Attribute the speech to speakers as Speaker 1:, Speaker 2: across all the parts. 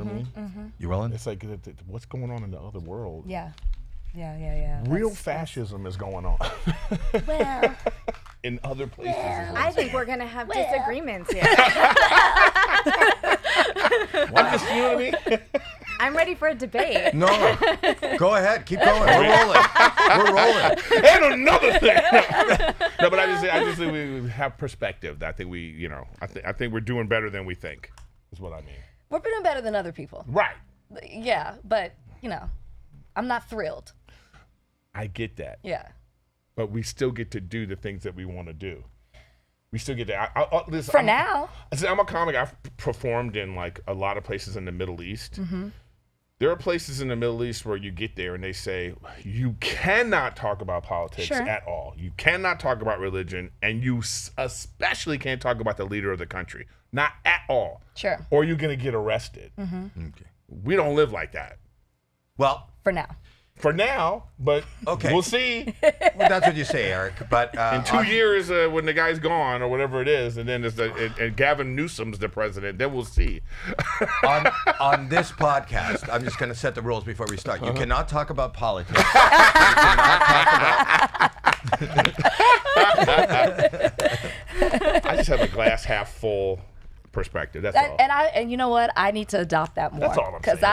Speaker 1: what I mean?
Speaker 2: You rolling?
Speaker 1: It's like, what's going on in the other world?
Speaker 3: Yeah.
Speaker 1: Real fascism is going on.
Speaker 3: Well,
Speaker 1: in other places.
Speaker 4: I think we're going to have disagreements here.
Speaker 1: I'm just, you know what I mean?
Speaker 4: I'm ready for a debate.
Speaker 2: No, go ahead, keep going. We're rolling. We're rolling.
Speaker 1: And another thing. No, but I just think we have perspective. I think I think we're doing better than we think. Is what I mean.
Speaker 3: we're doing better than other people.
Speaker 1: Right.
Speaker 3: Yeah, but I'm not thrilled.
Speaker 1: I get that.
Speaker 3: Yeah.
Speaker 1: But we still get to do the things that we want to do. We still get to. Listen,
Speaker 3: now.
Speaker 1: I'm a comic. I've performed in like a lot of places in the Middle East. There are places in the Middle East where you get there and they say you cannot talk about politics at all. You cannot talk about religion, and you especially can't talk about the leader of the country. Not at all.
Speaker 3: Sure.
Speaker 1: Or you're going to get arrested.
Speaker 2: Okay.
Speaker 1: We don't live like that.
Speaker 2: Well,
Speaker 3: For now.
Speaker 1: For now, but
Speaker 2: okay.
Speaker 1: We'll see.
Speaker 2: Well, that's what you say, Eric. But
Speaker 1: in 2 years, when the guy's gone or whatever it is, and then and Gavin Newsom's the president, then we'll see.
Speaker 2: on this podcast, I'm just going to set the rules before we start. You cannot talk about politics. You cannot talk about...
Speaker 1: I just have a glass half full perspective. That's all.
Speaker 3: And you know what? I need to adopt that more.
Speaker 1: That's all I'm saying.
Speaker 3: Because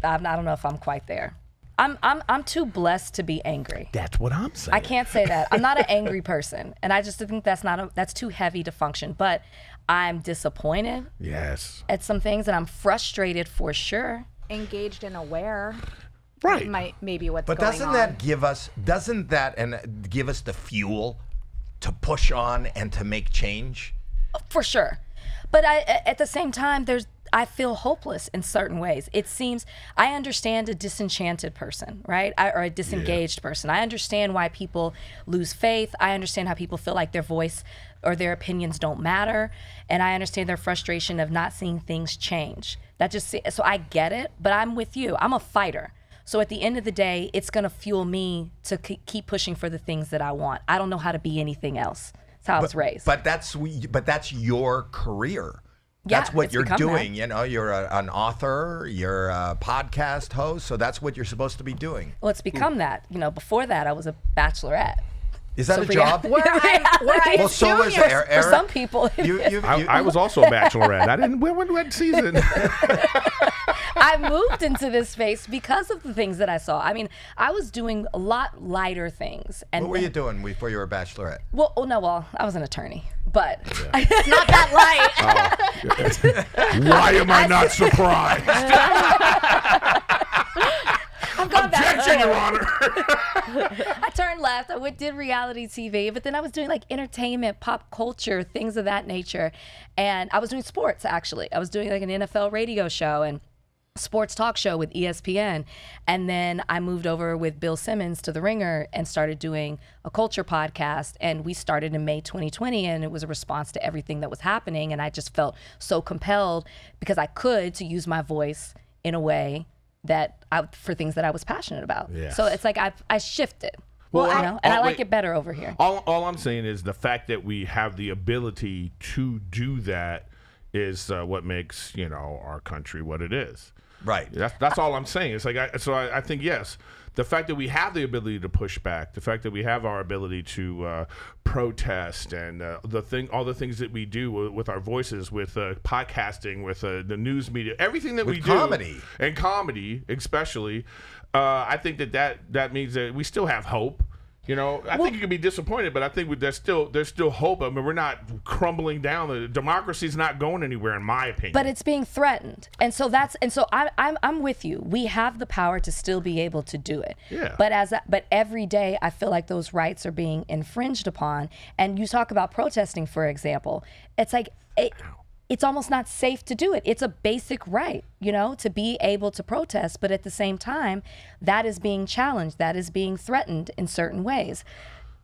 Speaker 3: I don't know if I'm quite there. I'm too blessed to be angry.
Speaker 1: That's what I'm saying.
Speaker 3: I can't say that. I'm not an angry person, and I just think that's too heavy to function. But I'm disappointed.
Speaker 1: Yes.
Speaker 3: At some things, and I'm frustrated for sure.
Speaker 4: Engaged and aware.
Speaker 1: Right.
Speaker 4: Maybe what's
Speaker 2: But
Speaker 4: going
Speaker 2: doesn't
Speaker 4: on.
Speaker 2: that give us the fuel to push on and to make change?
Speaker 3: For sure. But at the same time, I feel hopeless in certain ways. It seems, I understand a disenchanted person, right? Or a disengaged person. I understand why people lose faith. I understand how people feel like their voice or their opinions don't matter. And I understand their frustration of not seeing things change. So I get it, but I'm with you. I'm a fighter. So at the end of the day, it's gonna fuel me to keep pushing for the things that I want. I don't know how to be anything else. That's how I was raised.
Speaker 2: But that's your career.
Speaker 3: Yeah,
Speaker 2: That's what
Speaker 3: it's
Speaker 2: you're
Speaker 3: become
Speaker 2: doing.
Speaker 3: that.
Speaker 2: You're an author, you're a podcast host, so that's what you're supposed to be doing.
Speaker 3: Well, it's become that. Before that, I was a Bachelorette.
Speaker 2: Is that a job?
Speaker 4: Well,
Speaker 2: so was Eric.
Speaker 3: For some people.
Speaker 1: I was also a Bachelorette. I didn't win what season.
Speaker 3: I moved into this space because of the things that I saw. I mean, I was doing a lot lighter things. And
Speaker 2: What were you doing before you were a Bachelorette?
Speaker 3: Well, I was an attorney, but
Speaker 4: It's not that light.
Speaker 1: Why am I not surprised? Objection, Your Honor.
Speaker 3: I turned left. I did reality TV, but then I was doing like entertainment, pop culture, things of that nature. And I was doing sports, actually. I was doing like an NFL radio show and sports talk show with ESPN. And then I moved over with Bill Simmons to The Ringer and started doing a culture podcast. And we started in May 2020, and it was a response to everything that was happening. And I just felt so compelled because I could to use my voice in a way for things that I was passionate about.
Speaker 1: Yes.
Speaker 3: So it's like I shifted.
Speaker 1: Well,
Speaker 3: I like it better over here.
Speaker 1: All I'm saying is the fact that we have the ability to do that is what makes our country what it is.
Speaker 2: Right.
Speaker 1: That's all I'm saying. It's like I think yes, the fact that we have the ability to push back, the fact that we have our ability to protest, and all the things that we do with our voices, with podcasting, with the news media, everything that we do, and comedy especially, I think that means that we still have hope. I think you can be disappointed, but I think there's still hope. I mean, we're not crumbling down. The democracy's not going anywhere, in my opinion.
Speaker 3: But it's being threatened, and so I'm with you. We have the power to still be able to do it.
Speaker 1: Yeah.
Speaker 3: But every day I feel like those rights are being infringed upon. And you talk about protesting, for example. It's like it's almost not safe to do it. It's a basic right, to be able to protest. But at the same time, that is being challenged. That is being threatened in certain ways.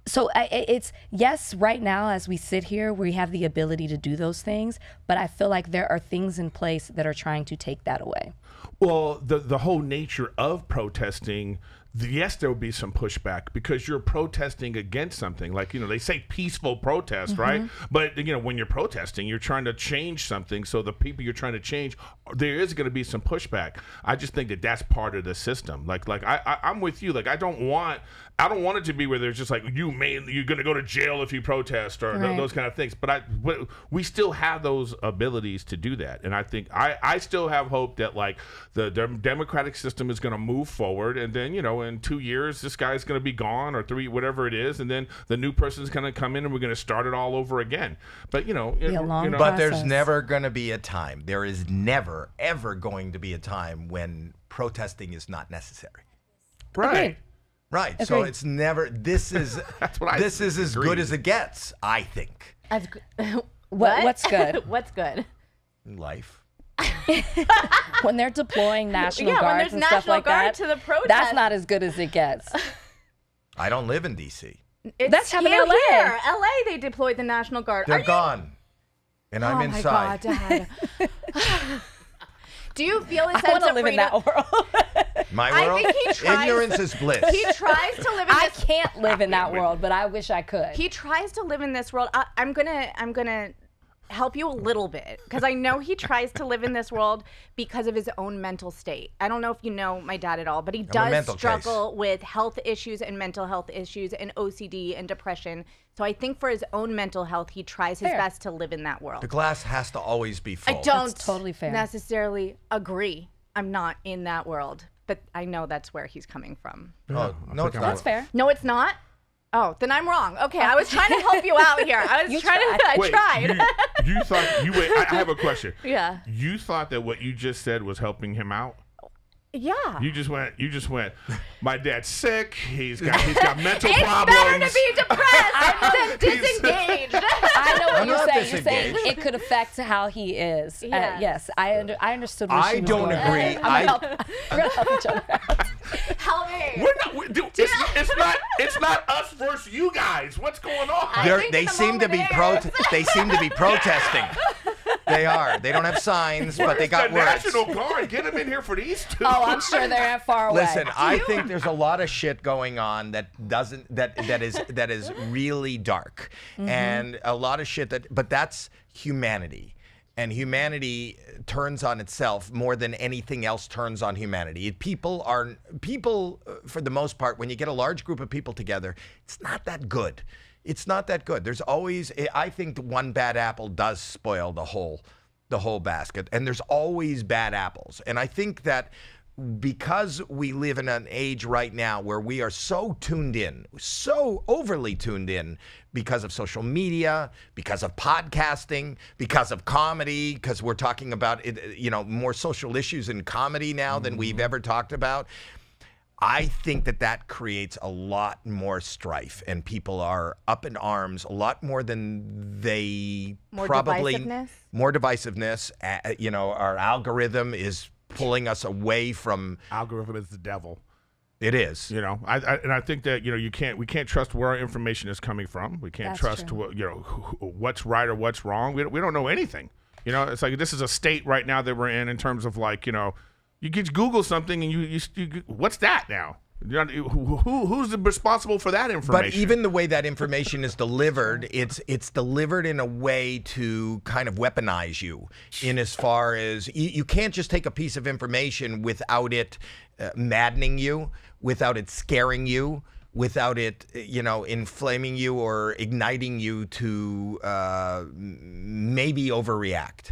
Speaker 3: So it's, yes, right now as we sit here, we have the ability to do those things. But I feel like there are things in place that are trying to take that away.
Speaker 1: Well, the whole nature of protesting, yes, there will be some pushback because you're protesting against something. Like, they say peaceful protest, right? But, when you're protesting, you're trying to change something. So the people you're trying to change, there is going to be some pushback. I just think that that's part of the system. Like I'm with you. Like, I don't want it to be where there's just like, you're going to go to jail if you protest or those kind of things. But we still have those abilities to do that. And I think I still have hope that like the democratic system is going to move forward. And then, in 2 years, this guy's going to be gone, or 3, whatever it is. And then the new person's going to come in and we're going to start it all over again. But,
Speaker 2: But there's never going to be a time. There is never, ever going to be a time when protesting is not necessary.
Speaker 1: Right.
Speaker 3: Agreed.
Speaker 2: Right.
Speaker 3: Agreed.
Speaker 2: So it's never, this is as good as it gets, I think.
Speaker 3: What's good?
Speaker 4: What's good?
Speaker 2: Life.
Speaker 3: When they're deploying National
Speaker 4: when
Speaker 3: Guards
Speaker 4: there's
Speaker 3: and
Speaker 4: National
Speaker 3: stuff like
Speaker 4: Guard
Speaker 3: that,
Speaker 4: to the protest.
Speaker 3: that's not as good as it gets.
Speaker 2: I don't live in D.C.
Speaker 3: That's happening in LA.
Speaker 4: Here. LA, they deployed the National Guard.
Speaker 2: They're gone. And I'm inside.
Speaker 4: Oh my God, Dad. Do you feel a
Speaker 3: I
Speaker 4: sense
Speaker 3: want to
Speaker 4: of
Speaker 3: live in
Speaker 4: freedom?
Speaker 3: that world.
Speaker 2: My
Speaker 4: I
Speaker 2: world?
Speaker 4: think he tries-
Speaker 2: Ignorance is bliss.
Speaker 4: He tries to live in
Speaker 3: I
Speaker 4: this.
Speaker 3: can't live in that world, but I wish I could.
Speaker 4: He tries to live in this world. I'm gonna help you a little bit because I know he tries to live in this world because of his own mental state. I don't know if you know my dad at all, but he does struggle with health issues and mental health issues and OCD and depression. So I think for his own mental health, he tries his best to live in that world.
Speaker 2: The glass has to always be full.
Speaker 4: I don't
Speaker 3: That's totally fair.
Speaker 4: necessarily agree. I'm not in that world, but I know that's where he's coming from.
Speaker 2: Oh, no, it's not.
Speaker 3: That's fair.
Speaker 4: No, it's not. Oh, then I'm wrong. Okay, I was trying to help you out here. I was trying to. I
Speaker 1: Wait,
Speaker 4: tried.
Speaker 1: You thought wait, I have a question.
Speaker 4: Yeah.
Speaker 1: You thought that what you just said was helping him out?
Speaker 4: Yeah.
Speaker 1: You just went, my dad's sick, he's got mental
Speaker 4: It's
Speaker 1: problems.
Speaker 4: better to be depressed than disengaged.
Speaker 3: I know what
Speaker 2: I'm
Speaker 3: you're
Speaker 2: not
Speaker 3: saying. You're saying
Speaker 2: disengaged.
Speaker 3: it could affect how he is.
Speaker 4: Yes.
Speaker 3: Yes, I understood what
Speaker 2: I
Speaker 3: she was
Speaker 2: don't
Speaker 3: going
Speaker 2: agree.
Speaker 3: at. We're gonna help each other out.
Speaker 4: Help me.
Speaker 1: It's not us versus you guys. What's going on?
Speaker 4: think
Speaker 2: They
Speaker 4: the
Speaker 2: seem to be
Speaker 4: moment is.
Speaker 2: they seem to be protesting. They are. They don't have signs, but they got
Speaker 1: the
Speaker 2: words.
Speaker 1: National Guard, get him in here for these two.
Speaker 3: Oh, I'm sure they're not far away.
Speaker 2: Listen, I think there's a lot of shit going on that is really dark, and a lot of shit but that's humanity, and humanity turns on itself more than anything else turns on humanity. People for the most part, when you get a large group of people together, it's not that good. It's not that good. There's always, I think, one bad apple does spoil the whole basket, and there's always bad apples. And I think that because we live in an age right now where we are so tuned in, so overly tuned in because of social media, because of podcasting, because of comedy, because we're talking about more social issues in comedy now than we've ever talked about. I think that creates a lot more strife, and people are up in arms a lot more than they
Speaker 4: Divisiveness?
Speaker 2: More divisiveness. Our algorithm is pulling us away from.
Speaker 1: Algorithm is the devil.
Speaker 2: It is.
Speaker 1: I think that we can't trust where our information is coming from. We can't
Speaker 3: That's
Speaker 1: trust
Speaker 3: true.
Speaker 1: what's right or what's wrong. We don't know anything. It's like this is a state right now that we're in terms of like you can Google something and you what's that now? Who's responsible for that information?
Speaker 2: But even the way that information is delivered, it's delivered in a way to kind of weaponize you. In as far as you can't just take a piece of information without it maddening you, without it scaring you, without it, inflaming you or igniting you to maybe overreact.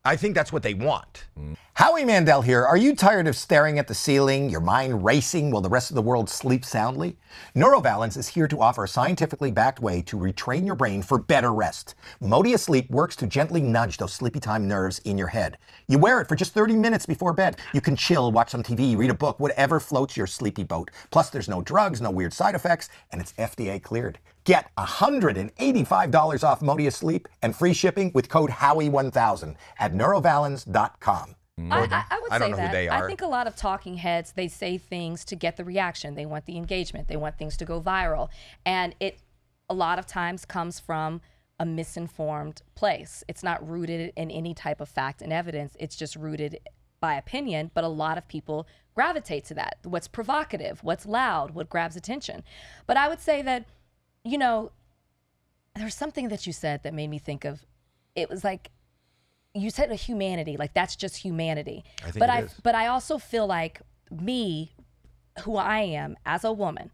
Speaker 2: I think that's what they want.
Speaker 5: Howie Mandel here. Are you tired of staring at the ceiling, your mind racing while the rest of the world sleeps soundly? NeuroValence is here to offer a scientifically backed way to retrain your brain for better rest. Modia Sleep works to gently nudge those sleepy time nerves in your head. You wear it for just 30 minutes before bed. You can chill, watch some TV, read a book, whatever floats your sleepy boat. Plus, there's no drugs, no weird side effects, and it's FDA cleared. Get $185 off Modia Sleep and free shipping with code Howie1000 at neurovalence.com.
Speaker 3: I would
Speaker 2: I don't
Speaker 3: say
Speaker 2: know
Speaker 3: that.
Speaker 2: who they are.
Speaker 3: I think a lot of talking heads, they say things to get the reaction. They want the engagement. They want things to go viral. And it a lot of times comes from a misinformed place. It's not rooted in any type of fact and evidence. It's just rooted by opinion, but a lot of people gravitate to that. What's provocative, what's loud, what grabs attention. But I would say that, you know, there's something that you said that made me think of, it was like, you said a humanity, like that's just humanity.
Speaker 2: I think it is.
Speaker 3: But I also feel like me, who I am as a woman,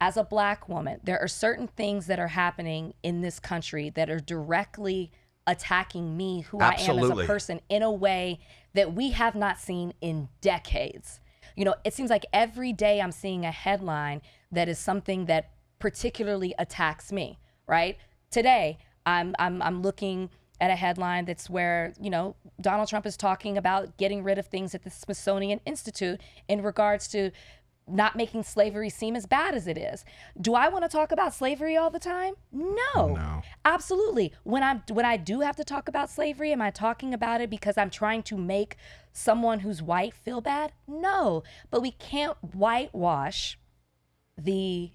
Speaker 3: as a Black woman, there are certain things that are happening in this country that are directly attacking me, who I am as a person, in a way that we have not seen in decades. You know, it seems like every day I'm seeing a headline that is something that particularly attacks me, right? Today, I'm looking at a headline that's where, you know, Donald Trump is talking about getting rid of things at the Smithsonian Institute in regards to not making slavery seem as bad as it is. Do I want to talk about slavery all the time? No. Absolutely. When I do have to talk about slavery, am I talking about it because I'm trying to make someone who's white feel bad? No. But we can't whitewash the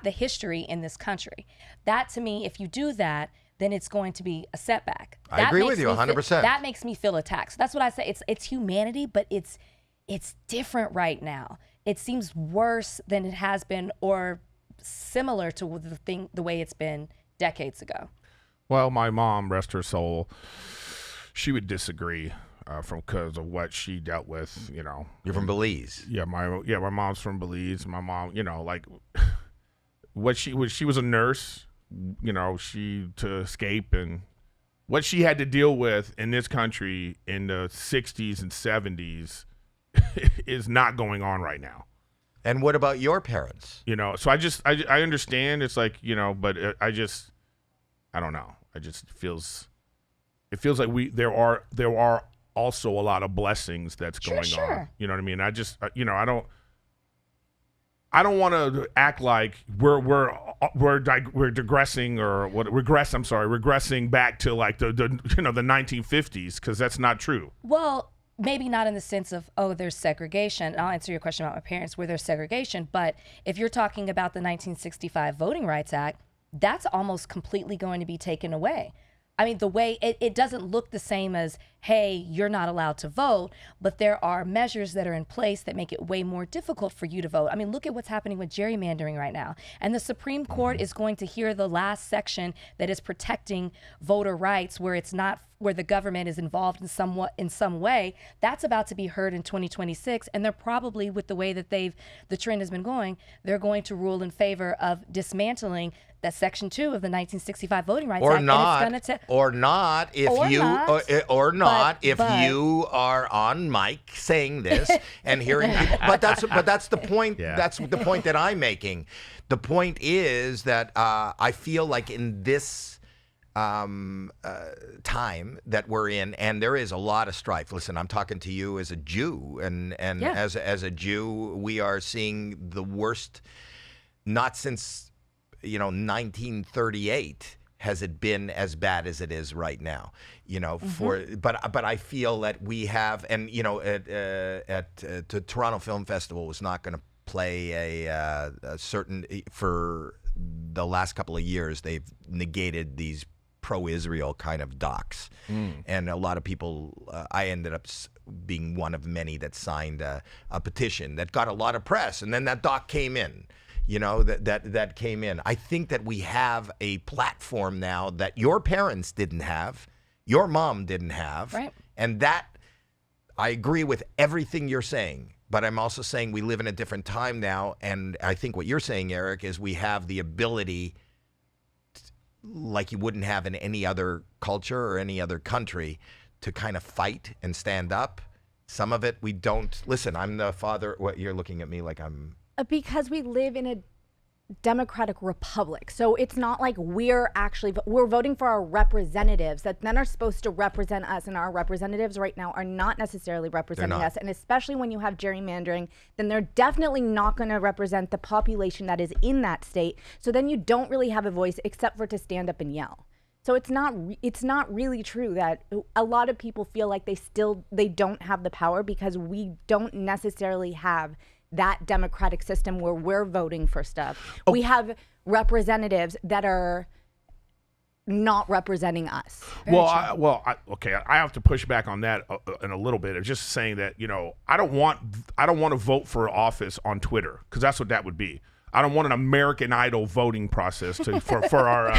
Speaker 3: history in this country. That, to me, if you do that, then it's going to be a setback.
Speaker 2: I agree with you 100%.
Speaker 3: That makes me feel attacked. So that's what I say. It's humanity, but it's different right now. It seems worse than it has been, or similar to the way it's been decades ago.
Speaker 1: Well, my mom, rest her soul, she would disagree because of what she dealt with. You know,
Speaker 2: you're from Belize.
Speaker 1: Yeah, my mom's from Belize. My mom, you know, like she was a nurse. You know, to escape, and what she had to deal with in this country in the 60s and 70s is not going on right now.
Speaker 2: And what about your parents?
Speaker 1: You know, so I understand. It's like, you know, but I don't know. It feels like there are also a lot of blessings that's going on. You know what I mean? I don't want to act like we're digressing or regressing back to like the 1950s, because that's not true.
Speaker 3: Well, maybe not in the sense of, oh, there's segregation. I'll answer your question about my parents, where there's segregation. But if you're talking about the 1965 Voting Rights Act, that's almost completely going to be taken away. I mean, the way it doesn't look the same as, hey, you're not allowed to vote, but there are measures that are in place that make it way more difficult for you to vote. I mean, look at what's happening with gerrymandering right now. And the Supreme Court is going to hear the last section that is protecting voter rights, where it's not, where the government is involved in some way. That's about to be heard in 2026, and they're probably, with the way that the trend has been going, they're going to rule in favor of dismantling that Section 2 of the 1965 Voting Rights Act.
Speaker 2: Or not if you are on mic saying this and hearing people. But that's the point. Yeah. That's the point that I'm making. The point is that I feel like in this time that we're in, and there is a lot of strife. Listen, I'm talking to you as a Jew, and yeah. as a Jew, we are seeing the worst, not since 1938 has it been as bad as it is right now. But I feel that we have, and at the Toronto Film Festival was not going to play a certain, for the last couple of years they've negated these pro-Israel kind of docs, and a lot of people. I ended up being one of many that signed a petition that got a lot of press, and then that doc came in. That came in. I think that we have a platform now that your parents didn't have, your mom didn't have,
Speaker 3: right?
Speaker 2: And that, I agree with everything you're saying, but I'm also saying we live in a different time now, and I think what you're saying, Erik, is we have the ability, like you wouldn't have in any other culture or any other country, to kind of fight and stand up. Some of it we don't. Listen, I'm the father. What, you're looking at me like I'm...
Speaker 4: Because we live in a democratic republic. So it's not like we're voting for our representatives that then are supposed to represent us, and our representatives right now are not necessarily representing us. And especially when you have gerrymandering, then they're definitely not going to represent the population that is in that state. So then you don't really have a voice except for to stand up and yell. So it's not really true that a lot of people feel like they don't have the power, because we don't necessarily have that democratic system where we're voting for stuff. We have representatives that are not representing us.
Speaker 1: Okay, I have to push back on that in a little bit. Of just saying that, you know, I don't want to vote for office on Twitter, because that's what that would be. I don't want an American Idol voting process for our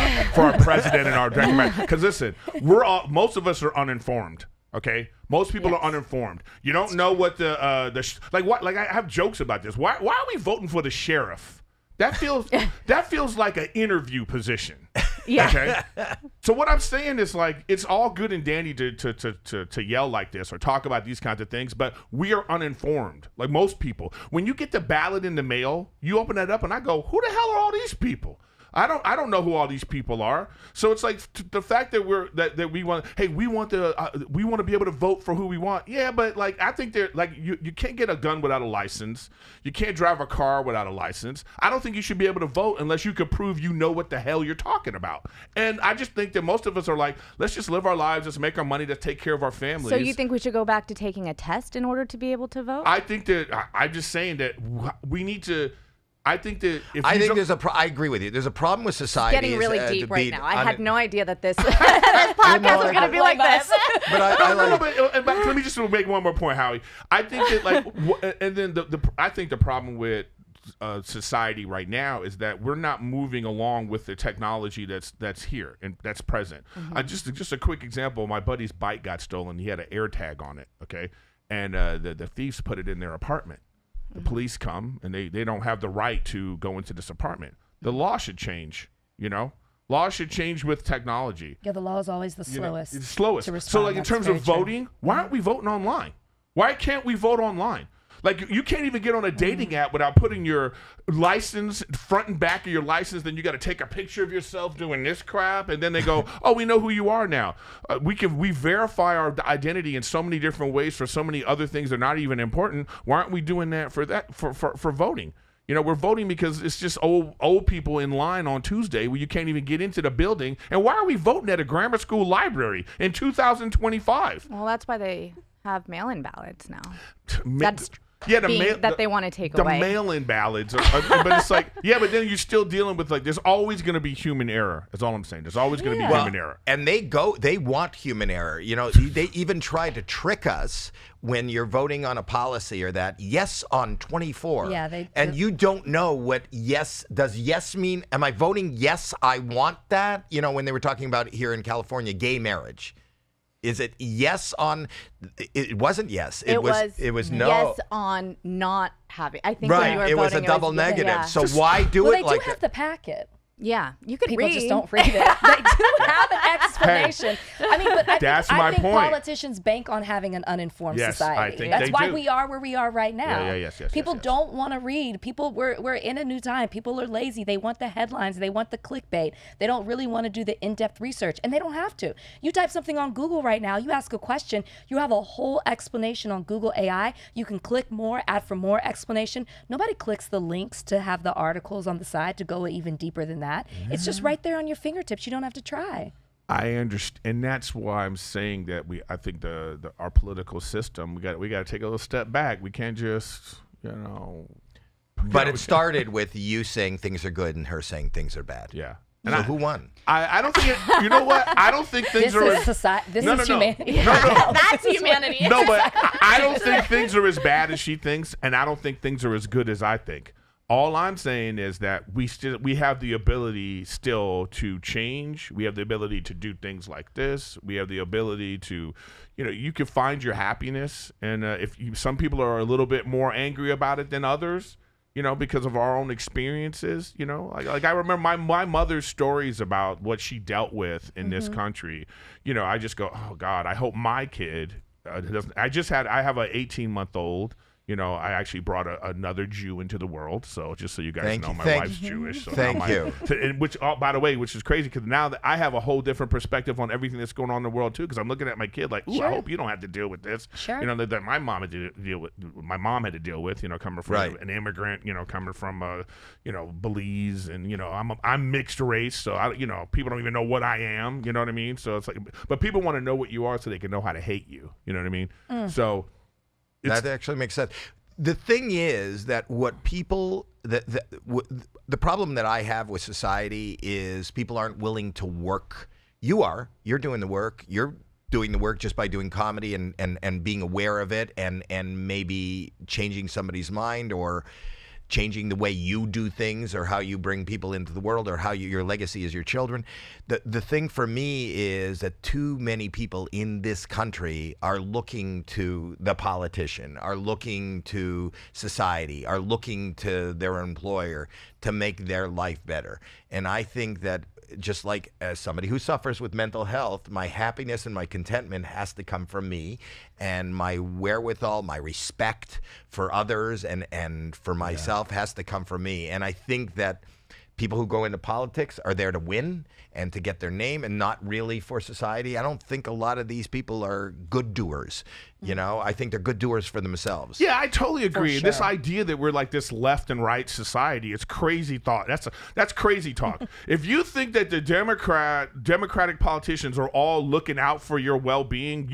Speaker 1: president and our director. Because listen, most of us are uninformed. Okay, most people are uninformed. You don't know what like I have jokes about this. Why are we voting for the sheriff? That feels like an interview position.
Speaker 4: Yeah.
Speaker 1: Okay. So what I'm saying is, like, it's all good and dandy to yell like this or talk about these kinds of things, but we are uninformed. Like most people, when you get the ballot in the mail, you open that up and I go, who the hell are all these people? I don't know who all these people are. So it's like the fact that we want to be able to vote for who we want. Yeah, but like I think you can't get a gun without a license. You can't drive a car without a license. I don't think you should be able to vote unless you can prove you know what the hell you're talking about. And I just think that most of us are like, let's just live our lives, let's make our money, let's take care of our families.
Speaker 4: So you think we should go back to taking a test in order to be able to vote?
Speaker 1: I think that I'm just saying that we need to. I think that
Speaker 2: I agree with you. There's a problem with society.
Speaker 4: It's getting really deep right now. I had no idea that this podcast was going to be like this.
Speaker 1: But let me just make one more point, Howie. I think that and then I think the problem with society right now is that we're not moving along with the technology that's here and that's present. Just a quick example. My buddy's bike got stolen. He had an air tag on it. Okay, and the thieves put it in their apartment. The police come, and they don't have the right to go into this apartment. The law should change, you know? Law should change with technology.
Speaker 3: Yeah, the law is always the slowest.
Speaker 1: It's slowest. So, like, in terms of voting, why aren't we voting online? Why can't we vote online? Like, you can't even get on a dating app without putting your license, front and back of your license. Then you got to take a picture of yourself doing this crap. And then they go, oh, we know who you are now. We verify our identity in so many different ways for so many other things that are not even important. Why aren't we doing that for voting? You know, we're voting because it's just old people in line on Tuesday where you can't even get into the building. And why are we voting at a grammar school library in 2025?
Speaker 4: Well, that's why they have mail-in ballots now.
Speaker 1: That
Speaker 4: they want to take away.
Speaker 1: The mail-in ballots, but it's like, yeah, but then you're still dealing with, like, there's always going to be human error. That's all I'm saying. There's always going to be human error.
Speaker 2: And they want human error. You know, they even try to trick us when you're voting on a policy or that yes on 24.
Speaker 3: Yeah,
Speaker 2: and you don't know what does yes mean. Am I voting yes, I want that? You know, when they were talking about here in California, gay marriage. Is it yes on? It wasn't yes. It was no.
Speaker 4: Yes on not having. I think
Speaker 2: right.
Speaker 4: When you were
Speaker 2: it was
Speaker 4: voting,
Speaker 2: a double negative.
Speaker 4: Yeah.
Speaker 2: So why do it like that?
Speaker 3: They do have the packet.
Speaker 4: Yeah, you could
Speaker 3: People
Speaker 4: read.
Speaker 3: just don't read it. They do have an explanation. I mean, but I think
Speaker 1: point.
Speaker 3: Politicians bank on having an uninformed society.
Speaker 1: I think
Speaker 3: That's why
Speaker 1: do.
Speaker 3: we are where we are right now.
Speaker 1: Yes,
Speaker 3: People don't want to read. We're in a new time. People are lazy. They want the headlines. They want the clickbait. They don't really want to do the in-depth research, and they don't have to. You type something on Google right now. You ask a question. You have a whole explanation on Google AI. You can click more, add for more explanation. Nobody clicks the links to have the articles on the side to go even deeper than that. It's just right there on your fingertips. You don't have to try.
Speaker 1: I understand, and that's why I'm saying that I think our political system, we got to take a little step back. We can't just,
Speaker 2: But it started with you saying things are good and her saying things are bad.
Speaker 1: Yeah.
Speaker 2: And who won?
Speaker 1: I don't think you know what? I don't think things are.
Speaker 3: This is humanity.
Speaker 1: No.
Speaker 4: That's humanity.
Speaker 1: No, but I don't think things are as bad as she thinks, and I don't think things are as good as I think. All I'm saying is that we have the ability still to change. We have the ability to do things like this. We have the ability to, you can find your happiness. And some people are a little bit more angry about it than others, because of our own experiences, like I remember my mother's stories about what she dealt with in this country. I just go, oh God, I hope my kid doesn't. I have an 18-month-old. I actually brought another Jew into the world. So just so you guys know, my wife's Jewish. So
Speaker 2: Thank you.
Speaker 1: Which, by the way, which is crazy because now that I have a whole different perspective on everything that's going on in the world too. Because I'm looking at my kid like, ooh, I hope you don't have to deal with this.
Speaker 3: Sure.
Speaker 1: That my mom had to deal with. My mom had to deal with. Coming from an immigrant. Coming from Belize, and I'm mixed race. So people don't even know what I am. You know what I mean? So it's like, but people want to know what you are so they can know how to hate you. You know what I mean? So.
Speaker 2: That actually makes sense. The thing is that what people, the problem that I have with society is people aren't willing to work You're doing the work. You're doing the work just by doing comedy and being aware of it and maybe changing somebody's mind or changing the way you do things or how you bring people into the world or how your legacy is your children. The thing for me is that too many people in this country are looking to the politician, are looking to society, are looking to their employer to make their life better. And I think that just like as somebody who suffers with mental health, my happiness and my contentment has to come from me, and my wherewithal, my respect for others and for myself has to come from me. And I think that people who go into politics are there to win and to get their name and not really for society. I don't think a lot of these people are good doers. You know, I think they're good doers for themselves.
Speaker 1: Yeah, I totally agree.
Speaker 3: sure.
Speaker 1: This idea that we're like this left and right society, it's crazy thought. That's crazy talk. If you think that the Democratic politicians are all looking out for your well-being,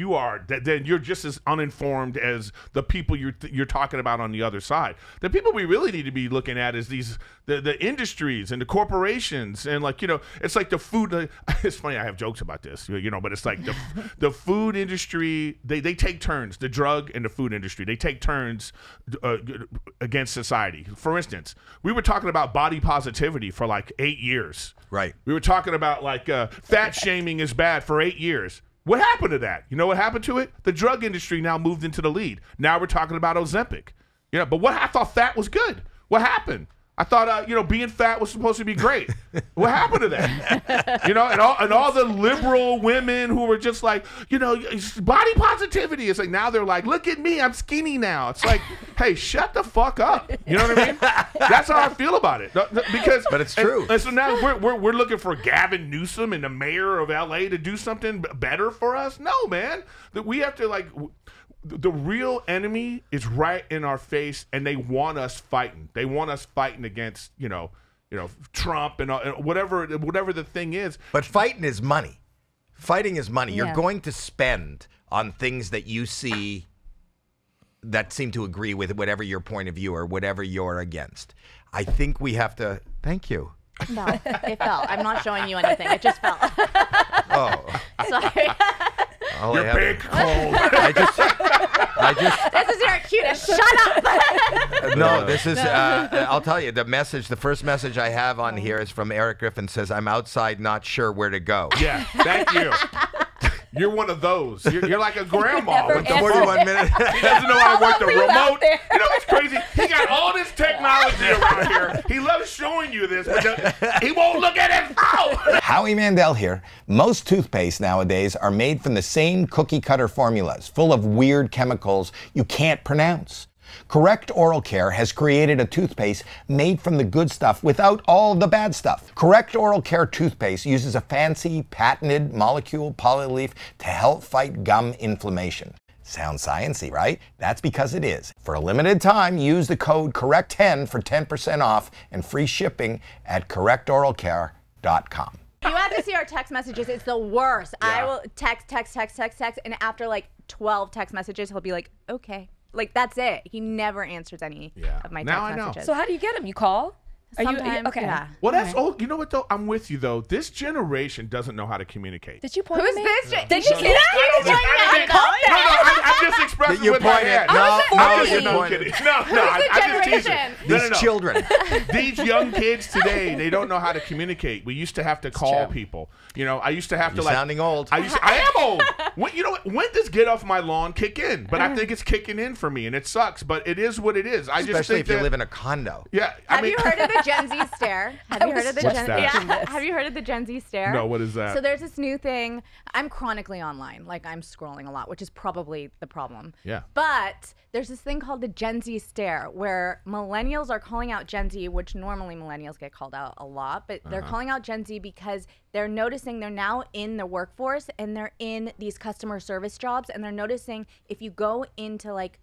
Speaker 1: then you're just as uninformed as the people you're talking about on the other side. The people we really need to be looking at is the industries and the corporations, and like, you know, it's like the food. It's funny, I have jokes about this, you know, but it's like the food industry. They take turns. The drug and the food industry, they take turns against society. For instance, we were talking about body positivity for like 8 years.
Speaker 2: Right.
Speaker 1: We were talking about like fat shaming is bad for 8 years. What happened to that? You know what happened to it? The drug industry now moved into the lead. Now we're talking about Ozempic. Yeah, but I thought fat was good. What happened? I thought, being fat was supposed to be great. What happened to that? You know, and all the liberal women who were just like, body positivity. It's like now they're like, look at me, I'm skinny now. It's like, hey, shut the fuck up. You know what I mean? That's how I feel about it. But
Speaker 2: it's true.
Speaker 1: And so now we're looking for Gavin Newsom and the mayor of LA to do something better for us. No, man. That we have to like. The real enemy is right in our face, and they want us fighting. They want us fighting against, Trump and whatever the thing is.
Speaker 2: But fighting is money. Fighting is money.
Speaker 3: Yeah.
Speaker 2: You're going to spend on things that you see that seem to agree with whatever your point of view or whatever you're against. I think we have to. Thank you.
Speaker 4: No, it fell. I'm not showing you anything. It just fell.
Speaker 2: Oh,
Speaker 4: Sorry.
Speaker 1: You're big cold.
Speaker 2: I just.
Speaker 4: This is your cutest. Shut up.
Speaker 2: No, this is. I'll tell you. The first message I have on here is from Erik Griffin. Says, "I'm outside, not sure where to go."
Speaker 1: Yeah, thank you. You're one of those. You're like a grandma with the
Speaker 2: 41 minutes.
Speaker 1: He doesn't know how to work the
Speaker 3: All of you out
Speaker 1: remote.
Speaker 3: there.
Speaker 1: You know what's crazy? He got all this technology around here. He loves showing you this, but he won't look at his phone.
Speaker 5: Howie Mandel here. Most toothpaste nowadays are made from the same cookie-cutter formulas, full of weird chemicals you can't pronounce. Correct Oral Care has created a toothpaste made from the good stuff without all the bad stuff. Correct Oral Care toothpaste uses a fancy, patented molecule polyleaf to help fight gum inflammation. Sounds sciencey, right? That's because it is. For a limited time, use the code CORRECT10 for 10% off and free shipping at correctoralcare.com.
Speaker 4: You have to see our text messages. It's the worst.
Speaker 1: Yeah.
Speaker 4: I will text, and after like 12 text messages, he'll be like, okay. Like, that's it. He never answers any of my
Speaker 1: Now
Speaker 4: text
Speaker 1: I know.
Speaker 4: messages.
Speaker 3: So how do you get them? You call?
Speaker 4: Sometimes,
Speaker 3: okay?
Speaker 4: yeah.
Speaker 1: Well, that's you know what though? I'm with you though. This generation doesn't know how to communicate.
Speaker 3: Did you point
Speaker 4: Who's
Speaker 3: at me?
Speaker 4: this?
Speaker 3: Did you see that?
Speaker 1: I'm just expressing
Speaker 2: You
Speaker 1: with my
Speaker 2: pointed.
Speaker 1: hand.
Speaker 2: No,
Speaker 1: I'm
Speaker 2: you
Speaker 1: just
Speaker 2: pointed.
Speaker 1: kidding. No, I just tease
Speaker 4: generation?
Speaker 1: it. No.
Speaker 2: These children.
Speaker 1: These young kids today, they don't know how to communicate. We used to have to call people. I used to have to
Speaker 2: You're sounding old.
Speaker 1: I am old. When does get off my lawn kick in? But I think it's kicking in for me, and it sucks. But it is what it is. I just
Speaker 2: Especially
Speaker 1: think
Speaker 2: if you live in a condo.
Speaker 1: Yeah.
Speaker 4: Have you heard of the Gen Z stare? Have you heard of the
Speaker 1: What's
Speaker 4: Gen
Speaker 1: that?
Speaker 4: Yeah. Have you heard of the Gen Z stare?
Speaker 1: No, what is that?
Speaker 4: So there's this new thing. I'm chronically online. Like, I'm scrolling a lot, which is probably the problem.
Speaker 1: Yeah.
Speaker 4: But there's this thing called the Gen Z stare, where millennials are calling out Gen Z, which normally millennials get called out a lot, but they're calling out Gen Z because they're noticing they're now in the workforce and they're in these customer service jobs, and they're noticing if you go into like,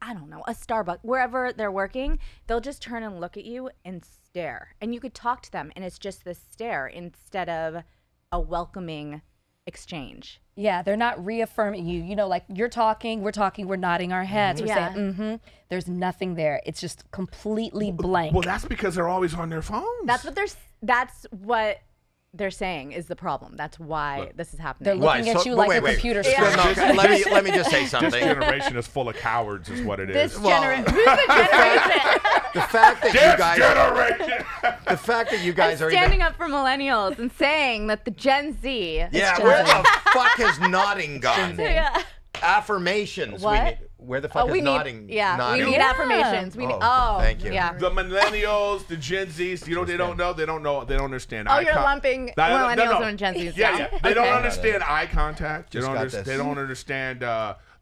Speaker 4: I don't know, a Starbucks, wherever they're working, they'll just turn and look at you and stare. And you could talk to them, and it's just this stare instead of a welcoming exchange.
Speaker 3: Yeah, they're not reaffirming you. Like you're talking, we're nodding our heads. We're saying, mm-hmm. There's nothing there. It's just completely blank.
Speaker 1: Well, that's because they're always on their phones.
Speaker 4: That's what they're saying is the problem. That's why this is
Speaker 3: They're
Speaker 4: happening.
Speaker 3: looking at you like a computer screen.
Speaker 2: No, let me just say
Speaker 1: This
Speaker 2: something.
Speaker 1: generation is full of cowards, is what it is.
Speaker 4: Who's the generation?
Speaker 2: The fact that you guys,
Speaker 1: generation.
Speaker 2: the fact that you guys are
Speaker 4: Standing up for millennials and saying that the Gen Z.
Speaker 2: yeah, where the fuck has nodding gone?
Speaker 4: Yeah.
Speaker 2: Affirmations.
Speaker 4: What?
Speaker 2: Where the fuck is
Speaker 4: we
Speaker 2: nodding?
Speaker 4: need, yeah,
Speaker 2: nodding?
Speaker 4: we need affirmations. We need,
Speaker 2: thank you.
Speaker 4: Yeah.
Speaker 1: The millennials, the Gen Zs, you know, they don't know, they don't understand.
Speaker 4: Oh, you're lumping millennials and Gen Zs
Speaker 1: Yeah,
Speaker 4: down.
Speaker 1: yeah. They don't understand eye contact.
Speaker 2: Just got this.
Speaker 1: They don't understand,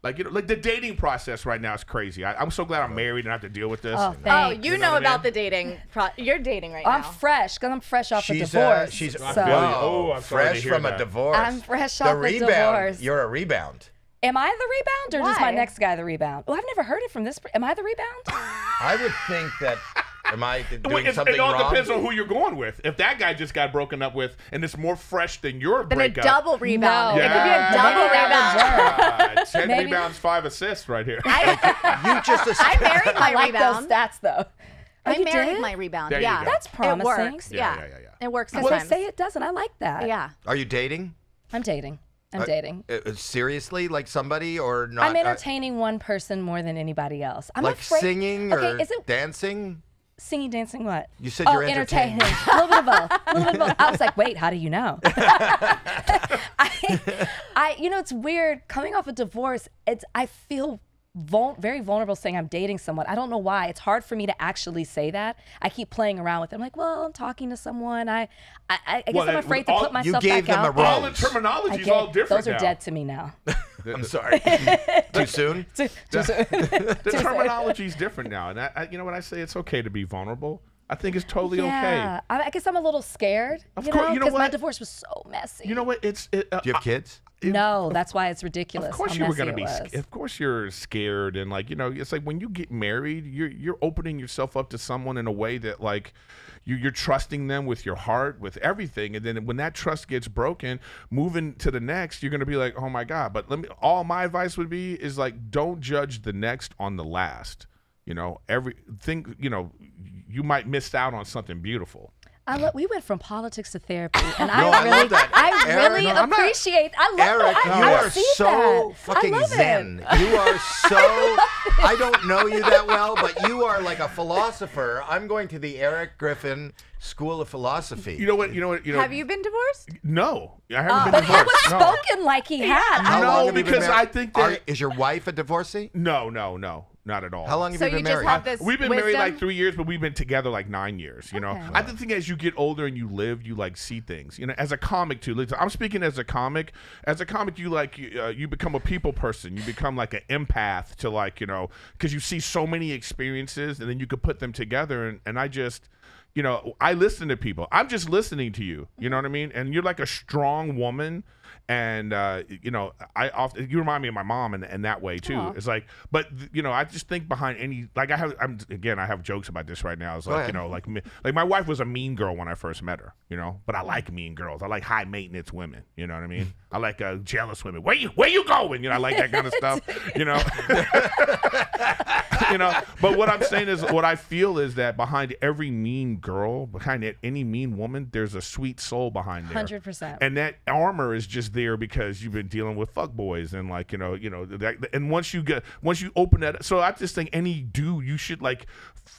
Speaker 1: like the dating process right now is crazy. I'm so glad I'm married and I have to deal with this.
Speaker 3: Oh,
Speaker 4: Oh,
Speaker 3: thanks.
Speaker 4: you know about the dating. You're dating right now.
Speaker 3: I'm fresh because I'm fresh off a
Speaker 2: She's
Speaker 3: divorce.
Speaker 2: she's
Speaker 3: so
Speaker 1: I feel you. Oh, I'm sorry to
Speaker 2: fresh
Speaker 1: hear
Speaker 2: from a
Speaker 1: that.
Speaker 2: divorce.
Speaker 3: I'm fresh
Speaker 2: the
Speaker 3: off a
Speaker 2: rebound.
Speaker 3: divorce.
Speaker 2: You're a rebound.
Speaker 3: Am I the rebound or is my
Speaker 4: Why?
Speaker 3: next guy the rebound? Oh, I've never heard it from this. Am I the rebound?
Speaker 2: I would think that. Am I doing
Speaker 1: It
Speaker 2: something
Speaker 1: all
Speaker 2: wrong?
Speaker 1: depends on who you're going with. If that guy just got broken up with and it's more fresh than your
Speaker 4: Then a
Speaker 1: breakup.
Speaker 4: double rebound.
Speaker 3: No.
Speaker 4: It could be a double
Speaker 3: Maybe that
Speaker 4: rebound.
Speaker 1: 10
Speaker 3: Maybe-
Speaker 1: rebounds, 5 assists right here.
Speaker 2: You just.
Speaker 4: I married my
Speaker 3: I like
Speaker 4: rebound.
Speaker 3: those stats though.
Speaker 4: I
Speaker 3: you
Speaker 4: married
Speaker 3: did?
Speaker 4: my rebound.
Speaker 1: There you
Speaker 4: Yeah,
Speaker 1: go.
Speaker 3: That's promising.
Speaker 4: It works.
Speaker 1: Yeah,
Speaker 4: Yeah,
Speaker 1: yeah.
Speaker 4: It works
Speaker 3: Well,
Speaker 4: sometimes.
Speaker 3: they say it doesn't. I like that.
Speaker 4: Yeah.
Speaker 2: Are you dating?
Speaker 3: I'm dating. I'm dating.
Speaker 2: Seriously, like somebody or not?
Speaker 3: I'm entertaining one person more than anybody else. I'm
Speaker 2: like
Speaker 3: afraid.
Speaker 2: singing
Speaker 3: Okay,
Speaker 2: or
Speaker 3: is it
Speaker 2: singing?
Speaker 3: singing, dancing? What?
Speaker 2: You said you're
Speaker 3: entertaining.
Speaker 2: entertaining.
Speaker 3: A little bit of both. A little bit of both. I was like, wait, how do you know? You know, it's weird coming off a divorce. I feel very vulnerable saying I'm dating someone. I don't know why. It's hard for me to actually say that. I keep playing around with it. I'm like, well, I'm talking to someone. I guess
Speaker 1: Well,
Speaker 3: I'm afraid to put myself
Speaker 2: gave
Speaker 3: back
Speaker 2: them
Speaker 3: out
Speaker 2: a
Speaker 3: there.
Speaker 1: All the
Speaker 2: rose.
Speaker 1: terminology is
Speaker 3: I
Speaker 1: all
Speaker 3: get-
Speaker 1: different
Speaker 3: Those are
Speaker 1: now.
Speaker 3: dead to me now.
Speaker 2: I'm sorry. Too soon?
Speaker 3: Too soon.
Speaker 1: The terminology is different now. And you know what I say? It's okay to be vulnerable. I think it's totally
Speaker 3: Yeah, I guess I'm a little scared.
Speaker 1: Of
Speaker 3: You
Speaker 1: course,
Speaker 3: know,
Speaker 1: you know
Speaker 3: because my
Speaker 1: what?
Speaker 3: divorce was so messy.
Speaker 1: okay. You know what?
Speaker 2: Do you have kids?
Speaker 3: No, that's why it's ridiculous.
Speaker 1: Of course
Speaker 3: how
Speaker 1: you were
Speaker 3: messy
Speaker 1: gonna
Speaker 3: it
Speaker 1: be.
Speaker 3: was.
Speaker 1: Of course you're scared, and like, you know, it's like when you get married, you're opening yourself up to someone in a way that like you're trusting them with your heart, with everything, and then when that trust gets broken, moving to the next, you're gonna be like, oh my God. But all my advice would be is like, don't judge the next on the last. You know, everything. You know, you might miss out on something beautiful.
Speaker 3: We went from politics to therapy, and
Speaker 2: No,
Speaker 3: I
Speaker 2: I love that.
Speaker 3: I
Speaker 2: Eric,
Speaker 3: really
Speaker 2: no, I'm not-
Speaker 3: appreciate. I love
Speaker 2: Eric,
Speaker 3: that.
Speaker 2: you
Speaker 3: I
Speaker 2: are
Speaker 3: see
Speaker 2: so
Speaker 3: that.
Speaker 2: fucking
Speaker 3: I love
Speaker 2: zen.
Speaker 3: It.
Speaker 2: You are so. I don't know you that well, but you are like a philosopher. I'm going to the Erik Griffin School of Philosophy.
Speaker 1: You know what?
Speaker 4: Have you been divorced?
Speaker 1: No, I haven't been
Speaker 3: But he
Speaker 1: divorced.
Speaker 3: was
Speaker 1: No.
Speaker 3: spoken like he had.
Speaker 2: How
Speaker 1: No,
Speaker 2: long have you been
Speaker 1: because
Speaker 2: married?
Speaker 1: I think that-
Speaker 2: Is your wife a divorcee?
Speaker 1: No, not at all.
Speaker 2: How long have
Speaker 4: So
Speaker 2: you been
Speaker 4: you just
Speaker 2: married?
Speaker 4: have this
Speaker 1: We've been married
Speaker 4: wisdom?
Speaker 1: like 3 years, but we've been together like 9 years. You know,
Speaker 3: Okay.
Speaker 1: I think as you get older and you live, you like see things. You know, as a comic too. Listen, I'm speaking as a comic. As a comic, you like you become a people person. You become like an empath to like, you know, because you see so many experiences, and then you could put them together. And I just, you know, I listen to people. I'm just listening to you. You know what I mean? And you're like a strong woman. And you know, you remind me of my mom in that way too.
Speaker 3: Aw.
Speaker 1: It's like, but you know, I just think behind any like I have jokes about this right now. It's like, you know, like my wife was a mean girl when I first met her. You know, but I like mean girls. I like high maintenance women. You know what I mean? I like jealous women. Where you going? You know, I like that kind of stuff. You know, you know. But what I'm saying is, what I feel is that behind every mean girl, behind any mean woman, there's a sweet soul behind there.
Speaker 3: 100%.
Speaker 1: And that armor is just there because you've been dealing with fuckboys and like, you know, and once you open that, so I just think any dude, you should like,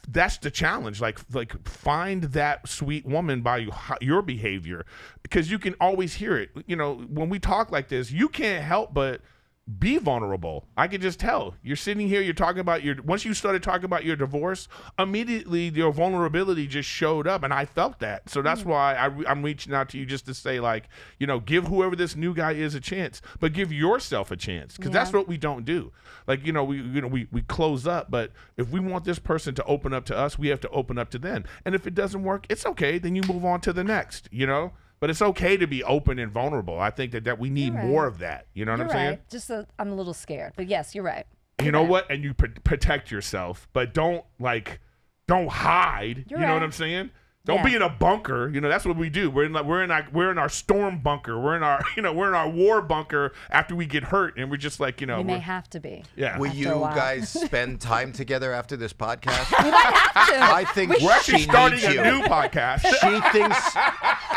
Speaker 1: that's the challenge. Like find that sweet woman by your behavior, because you can always hear it. You know, when we talk like this, you can't help but be vulnerable. I can just tell. You're sitting here, you're talking about once you started talking about your divorce, immediately your vulnerability just showed up, and I felt that. So that's why I'm reaching out to you just to say, like, you know, give whoever this new guy is a chance, but give yourself a chance, because that's what we don't do. Like, you know, we close up, but if we want this person to open up to us, we have to open up to them. And if it doesn't work, it's okay. Then you move on to the next, you know? But it's okay to be open and vulnerable. I think that we need more of that. You know what I'm saying?
Speaker 3: Right. Just I'm a little scared, but yes, you're right.
Speaker 1: You know what? And you protect yourself, but don't hide.
Speaker 3: You're
Speaker 1: you know
Speaker 3: right.
Speaker 1: what I'm saying? Don't be in a bunker. You know, that's what we do. We're in our storm bunker. We're in our war bunker after we get hurt, and we're just like, you know,
Speaker 3: We may have to be.
Speaker 1: yeah.
Speaker 2: Will
Speaker 3: After a
Speaker 2: you
Speaker 3: while.
Speaker 2: guys spend time together after this podcast?
Speaker 3: We might have to.
Speaker 2: I think
Speaker 1: We're actually
Speaker 2: she
Speaker 1: starting
Speaker 2: needs
Speaker 1: a
Speaker 2: you.
Speaker 1: new podcast.
Speaker 2: She thinks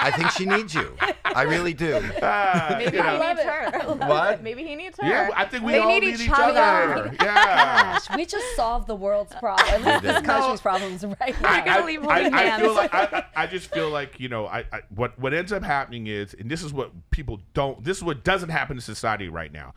Speaker 2: I think she needs you. I really do.
Speaker 4: Maybe he needs her.
Speaker 2: What?
Speaker 4: Maybe he needs her.
Speaker 1: Yeah, I think we
Speaker 4: They
Speaker 1: all
Speaker 4: need
Speaker 1: need
Speaker 4: each
Speaker 1: each other. Yeah.
Speaker 3: Gosh, we just solved the world's problems, this country's problems right now.
Speaker 4: You're gonna leave holding
Speaker 1: I
Speaker 4: hands.
Speaker 1: feel like I just feel like, you know, what ends up happening is, and this is what people don't, this is what doesn't happen in society right now.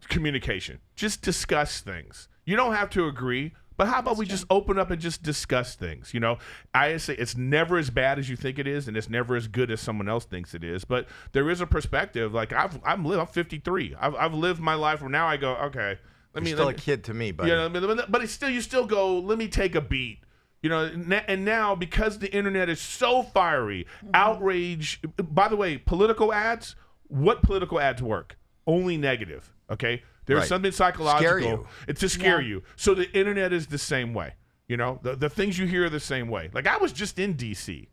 Speaker 1: Communication. Just discuss things. You don't have to agree, but how about we just open up and just discuss things? You know, I say it's never as bad as you think it is, and it's never as good as someone else thinks it is. But there is a perspective. Like I'm 53. I've lived my life where now I go, okay.
Speaker 2: You're still a kid to me, buddy.
Speaker 1: You know, but it's still, you still go, let me take a beat. You know, and now because the internet is so fiery, outrage. By the way, political ads. What political ads work? Only negative. Okay. There's something psychological. It's to scare you. So the internet is the same way. You know, the things you hear are the same way. Like I was just in DC.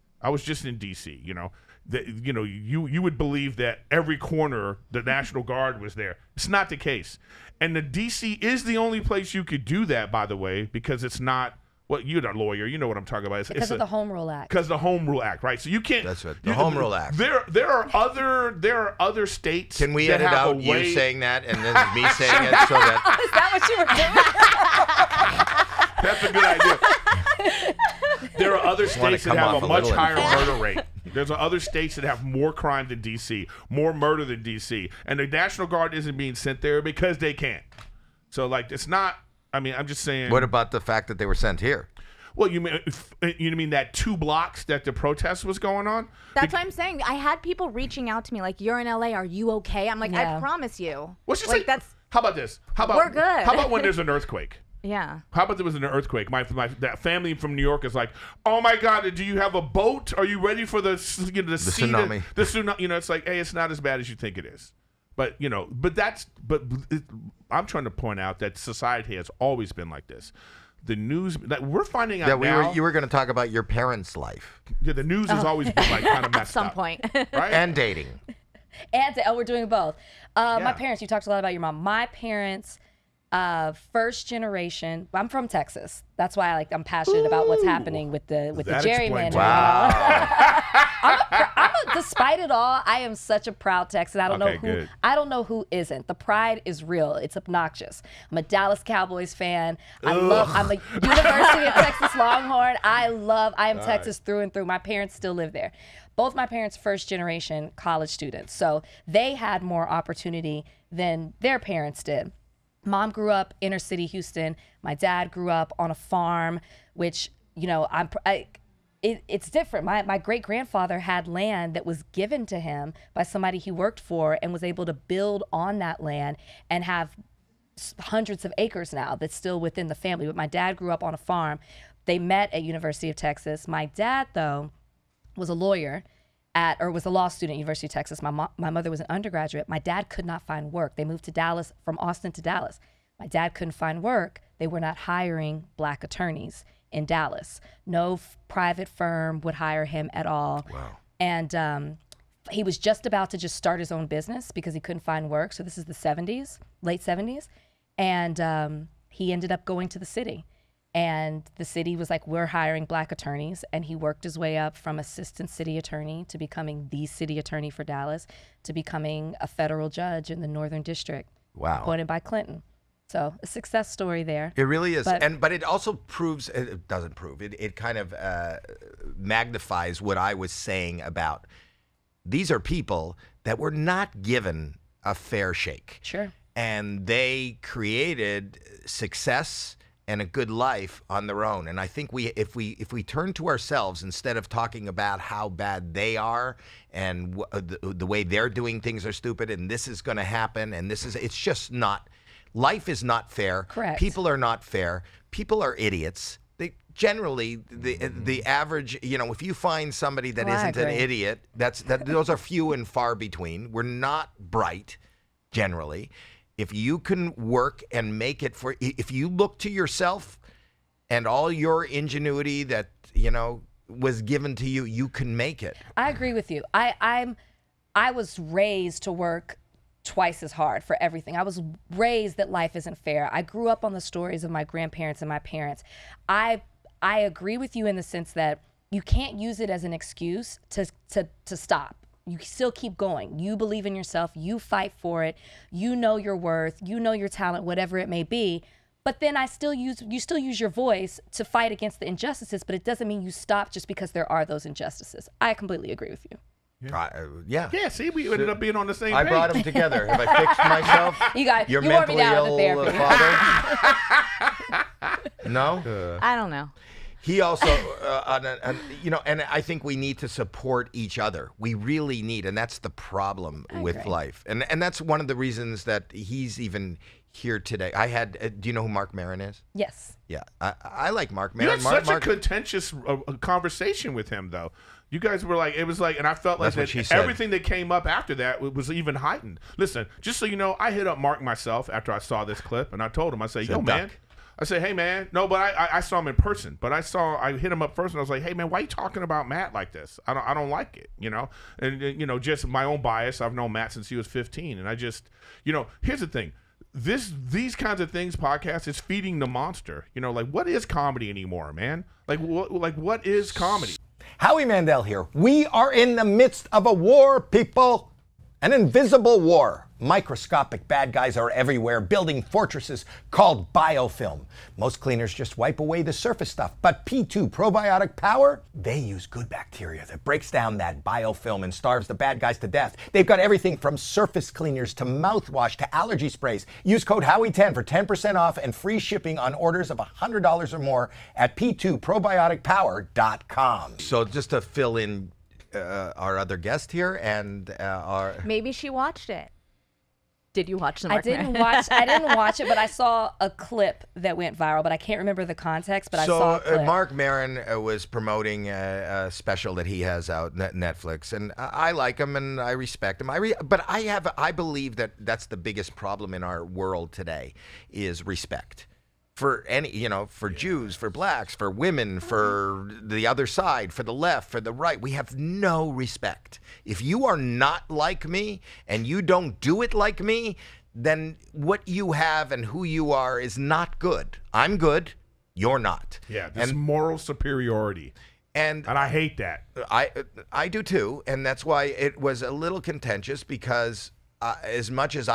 Speaker 1: You know, you would believe that every corner the National Guard was there. It's not the case. And the DC is the only place you could do that, by the way, because it's not. Well, you're a lawyer. You know what I'm talking about.
Speaker 3: Because of the Home Rule Act.
Speaker 1: Because the Home Rule Act, right? So you can't.
Speaker 2: That's right. The Home Rule Act.
Speaker 1: There are other states.
Speaker 2: Can we
Speaker 1: that
Speaker 2: edit
Speaker 1: have
Speaker 2: out
Speaker 1: a way,
Speaker 2: you saying that and then me saying it so that?
Speaker 3: Is that what you were doing?
Speaker 1: That's a good idea. There are other states that have a much higher murder rate. There's other states that have more crime than D.C., more murder than D.C., and the National Guard isn't being sent there because they can't. So, like, it's not. I mean, I'm just saying.
Speaker 2: What about the fact that they were sent here?
Speaker 1: Well, you mean that 2 blocks that the protest was going on?
Speaker 4: That's what I'm saying. I had people reaching out to me like, "You're in LA. Are you okay?" I'm like,
Speaker 3: Yeah.
Speaker 4: "I promise you."
Speaker 1: What's just
Speaker 4: like that's.
Speaker 1: How about this? How about
Speaker 4: We're good.
Speaker 1: How about when there's an earthquake?
Speaker 4: Yeah.
Speaker 1: How about there was an earthquake? That family from New York is like, oh my God, do you have a boat? Are you ready for the
Speaker 2: tsunami?
Speaker 1: The tsunami. You know, it's like, hey, it's not as bad as you think it is. But you know, I'm trying to point out that society has always been like this. The news that we're finding out now.
Speaker 2: You were going to talk about your parents' life.
Speaker 1: Yeah, the news has always been like kind of messed
Speaker 4: At some
Speaker 1: up,
Speaker 4: point.
Speaker 1: right?
Speaker 2: And dating.
Speaker 3: We're doing both. My parents, you talked a lot about your mom. My parents, first generation. I'm from Texas. That's why I'm passionate about what's happening with the gerrymandering.
Speaker 2: Wow.
Speaker 3: Despite it all, I am such a proud Texan. I don't
Speaker 1: Good.
Speaker 3: know who isn't. The pride is real. It's obnoxious. I'm a Dallas Cowboys fan. I'm a University of Texas Longhorn. I am Texas through and through. My parents still live there. Both my parents first generation college students. So they had more opportunity than their parents did. Mom grew up inner city Houston. My dad grew up on a farm, which, you know, it's different. My great-grandfather had land that was given to him by somebody he worked for and was able to build on that land and have hundreds of acres now that's still within the family. But my dad grew up on a farm. They met at University of Texas. My dad, though, was a lawyer was a law student at University of Texas. My mother was an undergraduate. My dad could not find work. They moved to Dallas, from Austin to Dallas. My dad couldn't find work. They were not hiring black attorneys in Dallas. No private firm would hire him at all.
Speaker 2: Wow.
Speaker 3: And he was just about to just start his own business because he couldn't find work. So this is the 70s, late 70s. And he ended up going to the city. And the city was like, we're hiring black attorneys. And he worked his way up from assistant city attorney to becoming the city attorney for Dallas to becoming a federal judge in the Northern District.
Speaker 2: Wow.
Speaker 3: Appointed by Clinton. So a success story there.
Speaker 2: It really is.
Speaker 3: But
Speaker 2: it also proves, it doesn't prove, it kind of magnifies what I was saying about these are people that were not given a fair shake.
Speaker 3: Sure.
Speaker 2: And they created success and a good life on their own. And I think if we turn to ourselves instead of talking about how bad they are and the way they're doing things are stupid and this is going to happen and it's just not. Life is not fair.
Speaker 3: Correct.
Speaker 2: People are not fair. People are idiots. They generally the average, you know, if you find somebody that isn't an idiot, those are few and far between. We're not bright generally. If you can work and make it if you look to yourself and all your ingenuity that, you know, was given to you, you can make it.
Speaker 3: I agree with you. I was raised to work twice as hard for everything. I was raised that life isn't fair. I grew up on the stories of my grandparents and my parents. I agree with you in the sense that you can't use it as an excuse to stop. You still keep going. You believe in yourself. You fight for it. You know your worth. You know your talent, whatever it may be. But then you still use your voice to fight against the injustices, but it doesn't mean you stop just because there are those injustices. I completely agree with you.
Speaker 2: Yeah.
Speaker 1: Yeah, see, we ended up being on the same
Speaker 2: I
Speaker 1: page.
Speaker 2: brought them together. Have I fixed myself?
Speaker 3: You
Speaker 2: Your
Speaker 3: wore me
Speaker 2: mentally
Speaker 3: down with the
Speaker 2: ill
Speaker 3: therapy.
Speaker 2: father? No?
Speaker 4: I don't know.
Speaker 2: He also, and I think we need to support each other. We really need, and that's the problem with life. And that's one of the reasons that he's even here today. I had, do you know who Mark Maron is?
Speaker 3: Yes.
Speaker 2: Yeah, I like Mark
Speaker 1: You
Speaker 2: Maron.
Speaker 1: had such a contentious conversation with him, though. You guys were like, it was like, and I felt like that everything that came up after that was even heightened. Listen, just so you know, I hit up Mark myself after I saw this clip, and I told him, I said, yo, man. I said, hey, man. No, but I saw him in person. But I hit him up first, and I was like, hey, man, why are you talking about Matt like this? I don't like it, you know? And, you know, just my own bias. I've known Matt since he was 15. And I just, you know, here's the thing. These kinds of things, podcast, is feeding the monster. You know, like, what is comedy anymore, man? Like what is comedy?
Speaker 5: Howie Mandel here. We are in the midst of a war, people. An invisible war. Microscopic bad guys are everywhere, building fortresses called biofilm. Most cleaners just wipe away the surface stuff, but P2 Probiotic Power, they use good bacteria that breaks down that biofilm and starves the bad guys to death. They've got everything from surface cleaners to mouthwash to allergy sprays. Use code Howie10 for 10% off and free shipping on orders of $100 or more at p2probioticpower.com.
Speaker 2: So just to fill in our other guest here and
Speaker 4: Maybe she watched it. Did you watch the
Speaker 3: I didn't watch it, but I saw a clip that went viral, but I can't remember the context, but I saw a clip.
Speaker 2: Mark Maron was promoting a special that he has out at Netflix, and I like him and I respect him. But I believe that that's the biggest problem in our world today is respect. For for Jews, for blacks, for women, for the other side, for the left, for the right, we have no respect. If you are not like me and you don't do it like me, then what you have and who you are is not good. I'm good, you're not.
Speaker 1: Yeah, this moral superiority. And I hate that.
Speaker 2: I do too, and that's why it was a little contentious because as much as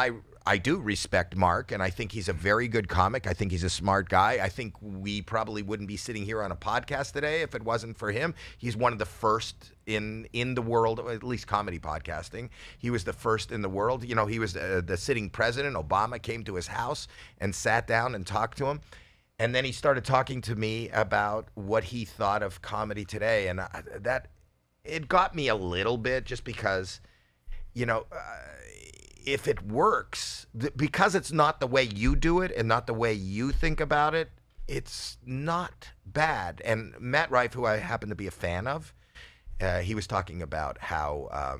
Speaker 2: I do respect Mark, and I think he's a very good comic. I think he's a smart guy. I think we probably wouldn't be sitting here on a podcast today if it wasn't for him. He's one of the first in the world, at least comedy podcasting. He was the first in the world. You know, he was the sitting president. Obama came to his house and sat down and talked to him. And then he started talking to me about what he thought of comedy today. And that it got me a little bit just because, if it works, because it's not the way you do it and not the way you think about it, it's not bad. And Matt Rife, who I happen to be a fan of, he was talking about how,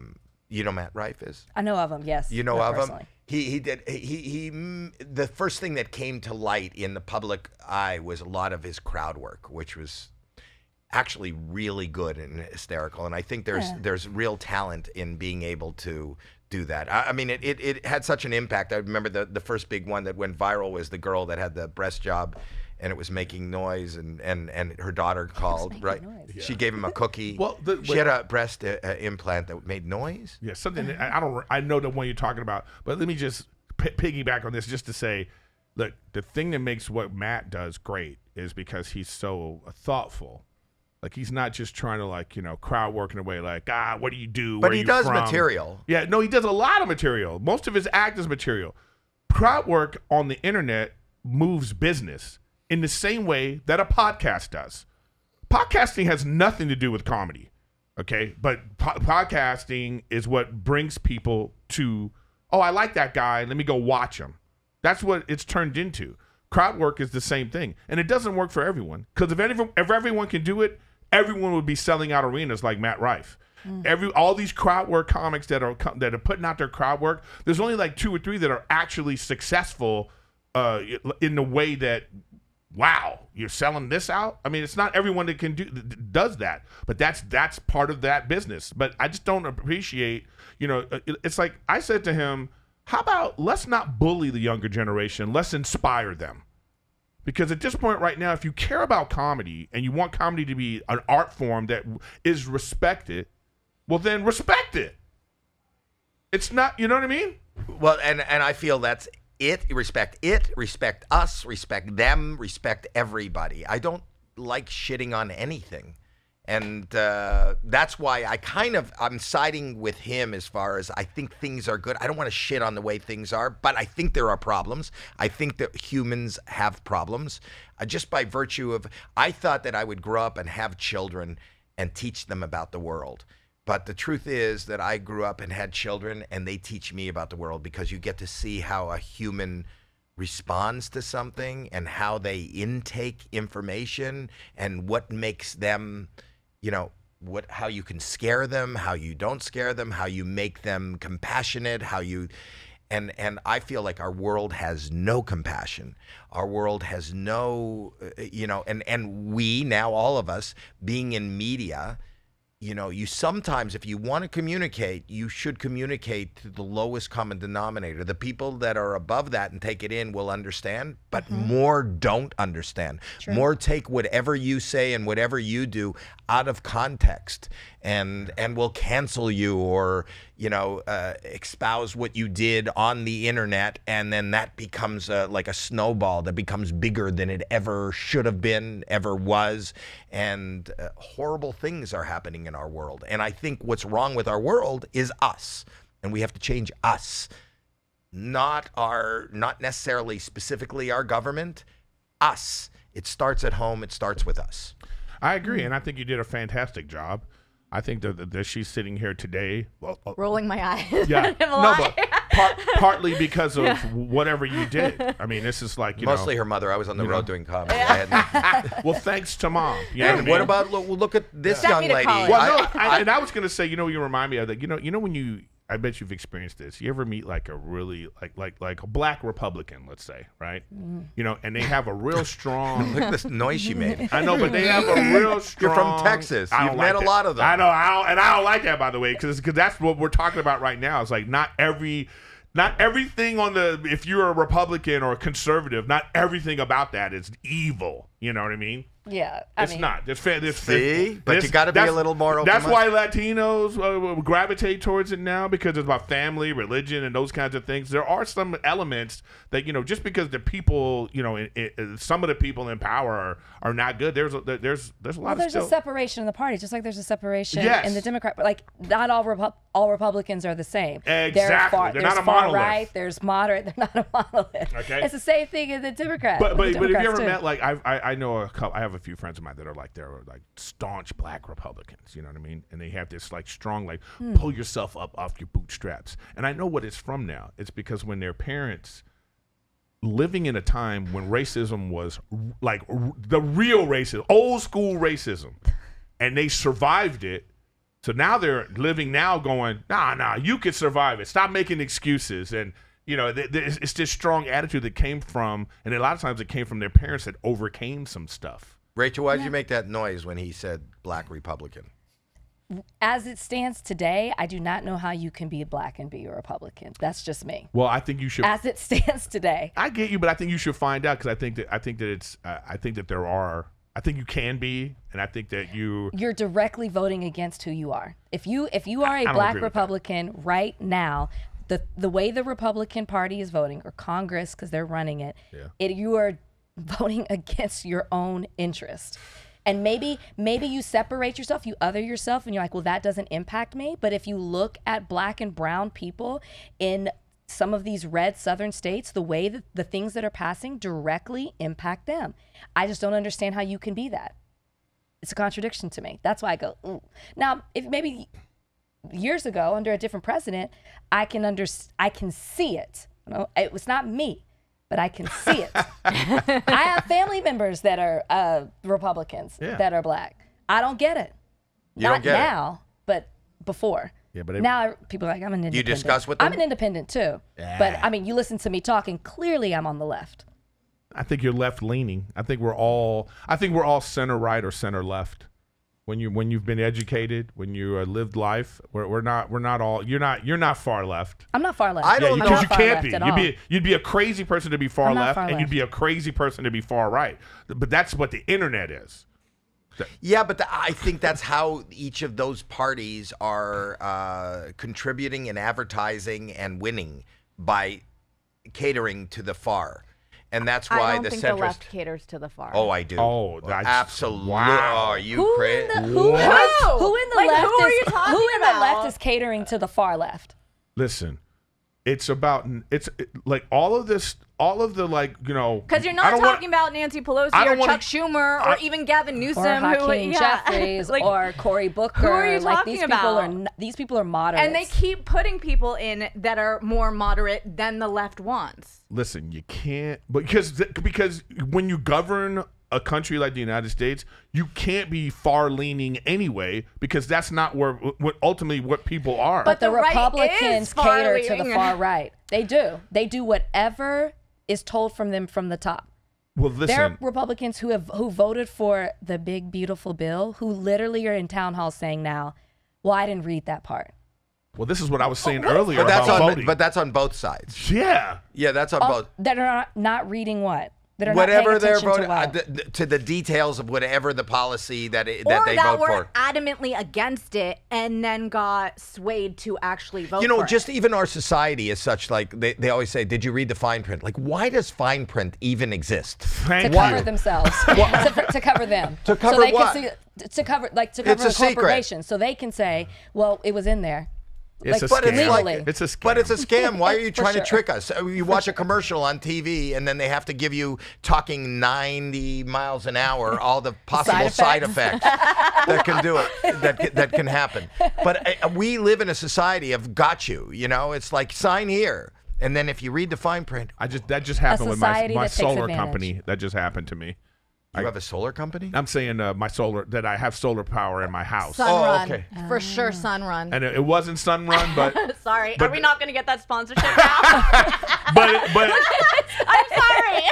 Speaker 2: you know Matt Rife is?
Speaker 3: I know of him, yes.
Speaker 2: You know of him? He the first thing that came to light in the public eye was a lot of his crowd work, which was actually really good and hysterical. And I think there's real talent in being able to do that. I mean, it had such an impact. I remember the first big one that went viral was the girl that had the breast job and it was making noise and her daughter called, right? Yeah. She gave him a cookie. Well, she had a breast implant that made noise.
Speaker 1: Yeah, something I know the one you're talking about, but let me just piggyback on this just to say, look, the thing that makes what Matt does great is because he's so thoughtful. Like, he's not just trying to, crowd work in a way like, what do you do?
Speaker 2: But he does material.
Speaker 1: Yeah, no, he does a lot of material. Most of his act is material. Crowd work on the internet moves business in the same way that a podcast does. Podcasting has nothing to do with comedy, okay? But podcasting is what brings people to, I like that guy. Let me go watch him. That's what it's turned into. Crowd work is the same thing. And it doesn't work for everyone. Because if everyone can do it, everyone would be selling out arenas like Matt Rife. All these crowd work comics that are putting out their crowd work, there's only like 2 or 3 that are actually successful in the way that, wow, you're selling this out? I mean, it's not everyone that does that, but that's part of that business. But I just don't appreciate, it's like I said to him, how about let's not bully the younger generation, let's inspire them. Because at this point right now, if you care about comedy and you want comedy to be an art form that is respected, well, then respect it. It's not, you know what I mean?
Speaker 2: Well, and I feel that's it. Respect us, respect them, respect everybody. I don't like shitting on anything. And that's why I'm siding with him as far as I think things are good. I don't want to shit on the way things are, but I think there are problems. I think that humans have problems. Just by virtue of, I thought that I would grow up and have children and teach them about the world. But the truth is that I grew up and had children and they teach me about the world, because you get to see how a human responds to something and how they intake information and what makes them, how you can scare them, how you don't scare them, how you make them compassionate, and I feel like our world has no compassion. Our world has no, and we now, all of us being in media, you sometimes, if you want to communicate, you should communicate to the lowest common denominator. The people that are above that and take it in will understand, but more don't understand. True. More take whatever you say and whatever you do out of context and will cancel you or, espouse what you did on the internet, and then that becomes like a snowball that becomes bigger than it ever should have been, ever was, and horrible things are happening in our world. And I think what's wrong with our world is us, and we have to change us, not necessarily specifically our government, us. It starts at home. It starts with us.
Speaker 1: I agree, and I think you did a fantastic job. I think that she's sitting here today,
Speaker 4: rolling my eyes.
Speaker 1: Yeah, no, but partly because of whatever you did. I mean, this is like
Speaker 2: mostly her mother. I was on the road doing comedy.
Speaker 1: Well, thanks to mom.
Speaker 2: And what about look at this young lady?
Speaker 1: Well, no, and I was gonna say, you remind me of that. When you. I bet you've experienced this. You ever meet like a really like a black Republican, let's say, right? And they have a real strong.
Speaker 2: Look at this noise she made.
Speaker 1: I know, but they have a real strong.
Speaker 2: You're from Texas. You've met a lot of them.
Speaker 1: I know, and I don't like that, by the way, because that's what we're talking about right now. It's like not everything if you're a Republican or a conservative, not everything about that is evil. You know what I mean?
Speaker 3: Yeah,
Speaker 1: it's not.
Speaker 2: But you got to be a little more open.
Speaker 1: That's why Latinos gravitate towards it now, because it's about family, religion, and those kinds of things. There are some elements that just because the people, some of the people in power are not good. There's a lot.
Speaker 3: Well, there's a separation in the party, just like there's a separation in the Democrat. But like, not all Republicans are the same.
Speaker 1: Exactly. They're not a monolith.
Speaker 3: Far right. There's moderate. They're not a monolith. Okay. It's the same thing in the Democrat.
Speaker 1: But if you ever met, like, I know a couple. I have a few friends of mine that are like, they're like staunch black Republicans, you know what I mean? And they have this like strong, like, pull yourself up off your bootstraps. And I know what it's from now. It's because when their parents, living in a time when racism was like the real racism, old school racism, and they survived it. So now they're living now going, nah, you can survive it. Stop making excuses. And it's this strong attitude that came from, and a lot of times it came from their parents that overcame some stuff.
Speaker 2: Rachel, why did you make that noise when he said black Republican?
Speaker 3: As it stands today, I do not know how you can be black and be a Republican. That's just me.
Speaker 1: Well, I think you should.
Speaker 3: As it stands today,
Speaker 1: I get you, but I think you should find out, because I think you can be, and I think that you're directly voting against who you are.
Speaker 3: If you are a black Republican right now, the way the Republican Party is voting, or Congress, because they're running it, you are voting against your own interest. And maybe you separate yourself, you other yourself, and you're like, well, that doesn't impact me. But if you look at black and brown people in some of these red southern states, the way that the things that are passing directly impact them. I just don't understand how you can be that. It's a contradiction to me. That's why I go, ooh. Now, if maybe years ago under a different president, I can see it. It was not me, but I can see it. I have family members that are Republicans that are black. I don't get it. Not now, but before. Yeah, but now people are like, I'm an independent.
Speaker 2: You discuss with them?
Speaker 3: I'm an independent too. Yeah. But I mean, you listen to me talking, clearly I'm on the left.
Speaker 1: I think you're left leaning. I think we're all center right or center left. when you've been educated, when you lived life. We're not all. You're not far left.
Speaker 3: I'm not far left.
Speaker 2: I don't know.
Speaker 1: Because you
Speaker 3: far
Speaker 1: can't
Speaker 3: left
Speaker 1: be. You'd be a crazy person to be far
Speaker 3: I'm not
Speaker 1: left,
Speaker 3: far
Speaker 1: and you'd be a crazy person to be far right. But that's what the internet is.
Speaker 2: Yeah, but I think that's how each of those parties are contributing and advertising and winning by catering to the far. And that's why
Speaker 4: I don't
Speaker 2: the
Speaker 4: think
Speaker 2: centrist...
Speaker 4: the left caters to the far.
Speaker 2: Oh, I do.
Speaker 1: Oh, that's...
Speaker 2: Absolutely.
Speaker 1: Wow.
Speaker 2: Oh, are you crazy?
Speaker 3: Who in the
Speaker 4: Like,
Speaker 3: left
Speaker 4: who are you
Speaker 3: is
Speaker 4: talking
Speaker 3: who in the
Speaker 4: about?
Speaker 3: left is catering to the far left?
Speaker 1: Listen, it's about like all of the like, you know,
Speaker 4: Because you're not talking about Nancy Pelosi
Speaker 1: I
Speaker 4: or
Speaker 1: don't wanna-
Speaker 4: Chuck Schumer or even Gavin Newsom,
Speaker 3: Or Hakeem Jeffries
Speaker 4: like,
Speaker 3: or Cory Booker.
Speaker 4: who are you
Speaker 3: like
Speaker 4: talking
Speaker 3: these people are moderates.
Speaker 4: and they keep putting people in that are more moderate than the left wants.
Speaker 1: Listen, you can't, because when you govern a country like the United States, you can't be far leaning anyway, because that's not what ultimately what people are.
Speaker 3: But the
Speaker 4: the right
Speaker 3: Republicans
Speaker 4: is
Speaker 3: cater to the
Speaker 4: far-leaning.
Speaker 3: far right. They do. They do whatever is told from them from the top.
Speaker 1: well,
Speaker 3: There
Speaker 1: listen,
Speaker 3: are Republicans who voted for the big beautiful bill who literally are in town halls saying now, "Well, I didn't read that part."
Speaker 1: well, this is what I was saying earlier
Speaker 2: But that's
Speaker 1: about
Speaker 2: on.
Speaker 1: voting.
Speaker 2: But that's on both sides.
Speaker 1: Yeah.
Speaker 2: Yeah, that's on
Speaker 3: Oh,
Speaker 2: both.
Speaker 3: that are not reading what? That are
Speaker 2: Whatever
Speaker 3: not paying
Speaker 2: they're
Speaker 3: attention
Speaker 2: voting
Speaker 3: to what?
Speaker 2: to the details of whatever the policy that
Speaker 4: Or
Speaker 2: they
Speaker 4: that
Speaker 2: vote
Speaker 4: were
Speaker 2: for.
Speaker 4: adamantly against it and then got swayed to actually vote
Speaker 2: You know,
Speaker 4: for
Speaker 2: just
Speaker 4: it.
Speaker 2: even our society is such, like, they always say, did you read the fine print? Like, why does fine print even exist?
Speaker 1: Thank
Speaker 3: To cover
Speaker 1: you.
Speaker 3: themselves, to cover them,
Speaker 2: To cover
Speaker 3: so they
Speaker 2: what?
Speaker 3: Can see, to cover
Speaker 2: It's
Speaker 3: a
Speaker 2: a secret.
Speaker 3: corporation, so they can say, "Well, it was in there."
Speaker 1: It's a
Speaker 3: Like,
Speaker 2: But it's
Speaker 1: scam.
Speaker 2: like,
Speaker 3: legally.
Speaker 1: It's a scam.
Speaker 2: But it's a scam. Why are you
Speaker 3: For
Speaker 2: trying
Speaker 3: sure.
Speaker 2: to trick us? You watch a commercial on TV, and then they have to give you talking 90 miles an hour, all the possible side effects that can do it, that can happen. But we live in a society of got you. You know, it's like sign here, and then if you read the fine print,
Speaker 1: that just happened with my
Speaker 3: society that takes
Speaker 1: solar
Speaker 3: advantage.
Speaker 1: company. That just happened to me.
Speaker 2: you have a solar company.
Speaker 1: I'm saying that I have solar power in my house.
Speaker 4: Sunrun.
Speaker 2: okay.
Speaker 4: For sure, Sunrun.
Speaker 1: And it wasn't Sunrun, but
Speaker 4: Sorry,
Speaker 1: but-
Speaker 4: are we not going to get that sponsorship now?
Speaker 1: but
Speaker 4: I'm sorry.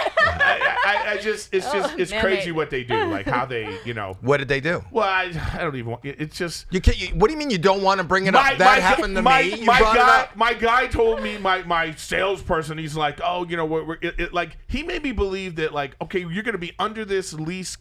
Speaker 1: it's
Speaker 4: man,
Speaker 1: crazy
Speaker 4: mate.
Speaker 1: what they do, like how they, you know.
Speaker 2: What did they do?
Speaker 1: Well, I don't even want. It's just.
Speaker 2: You can't, what do you mean you don't want to bring it up? That happened to me. You
Speaker 1: my
Speaker 2: brought
Speaker 1: guy,
Speaker 2: it up.
Speaker 1: my guy told me, my salesperson, he's like, oh, you know, like he made me believe that, like, okay, you're going to be under this lease,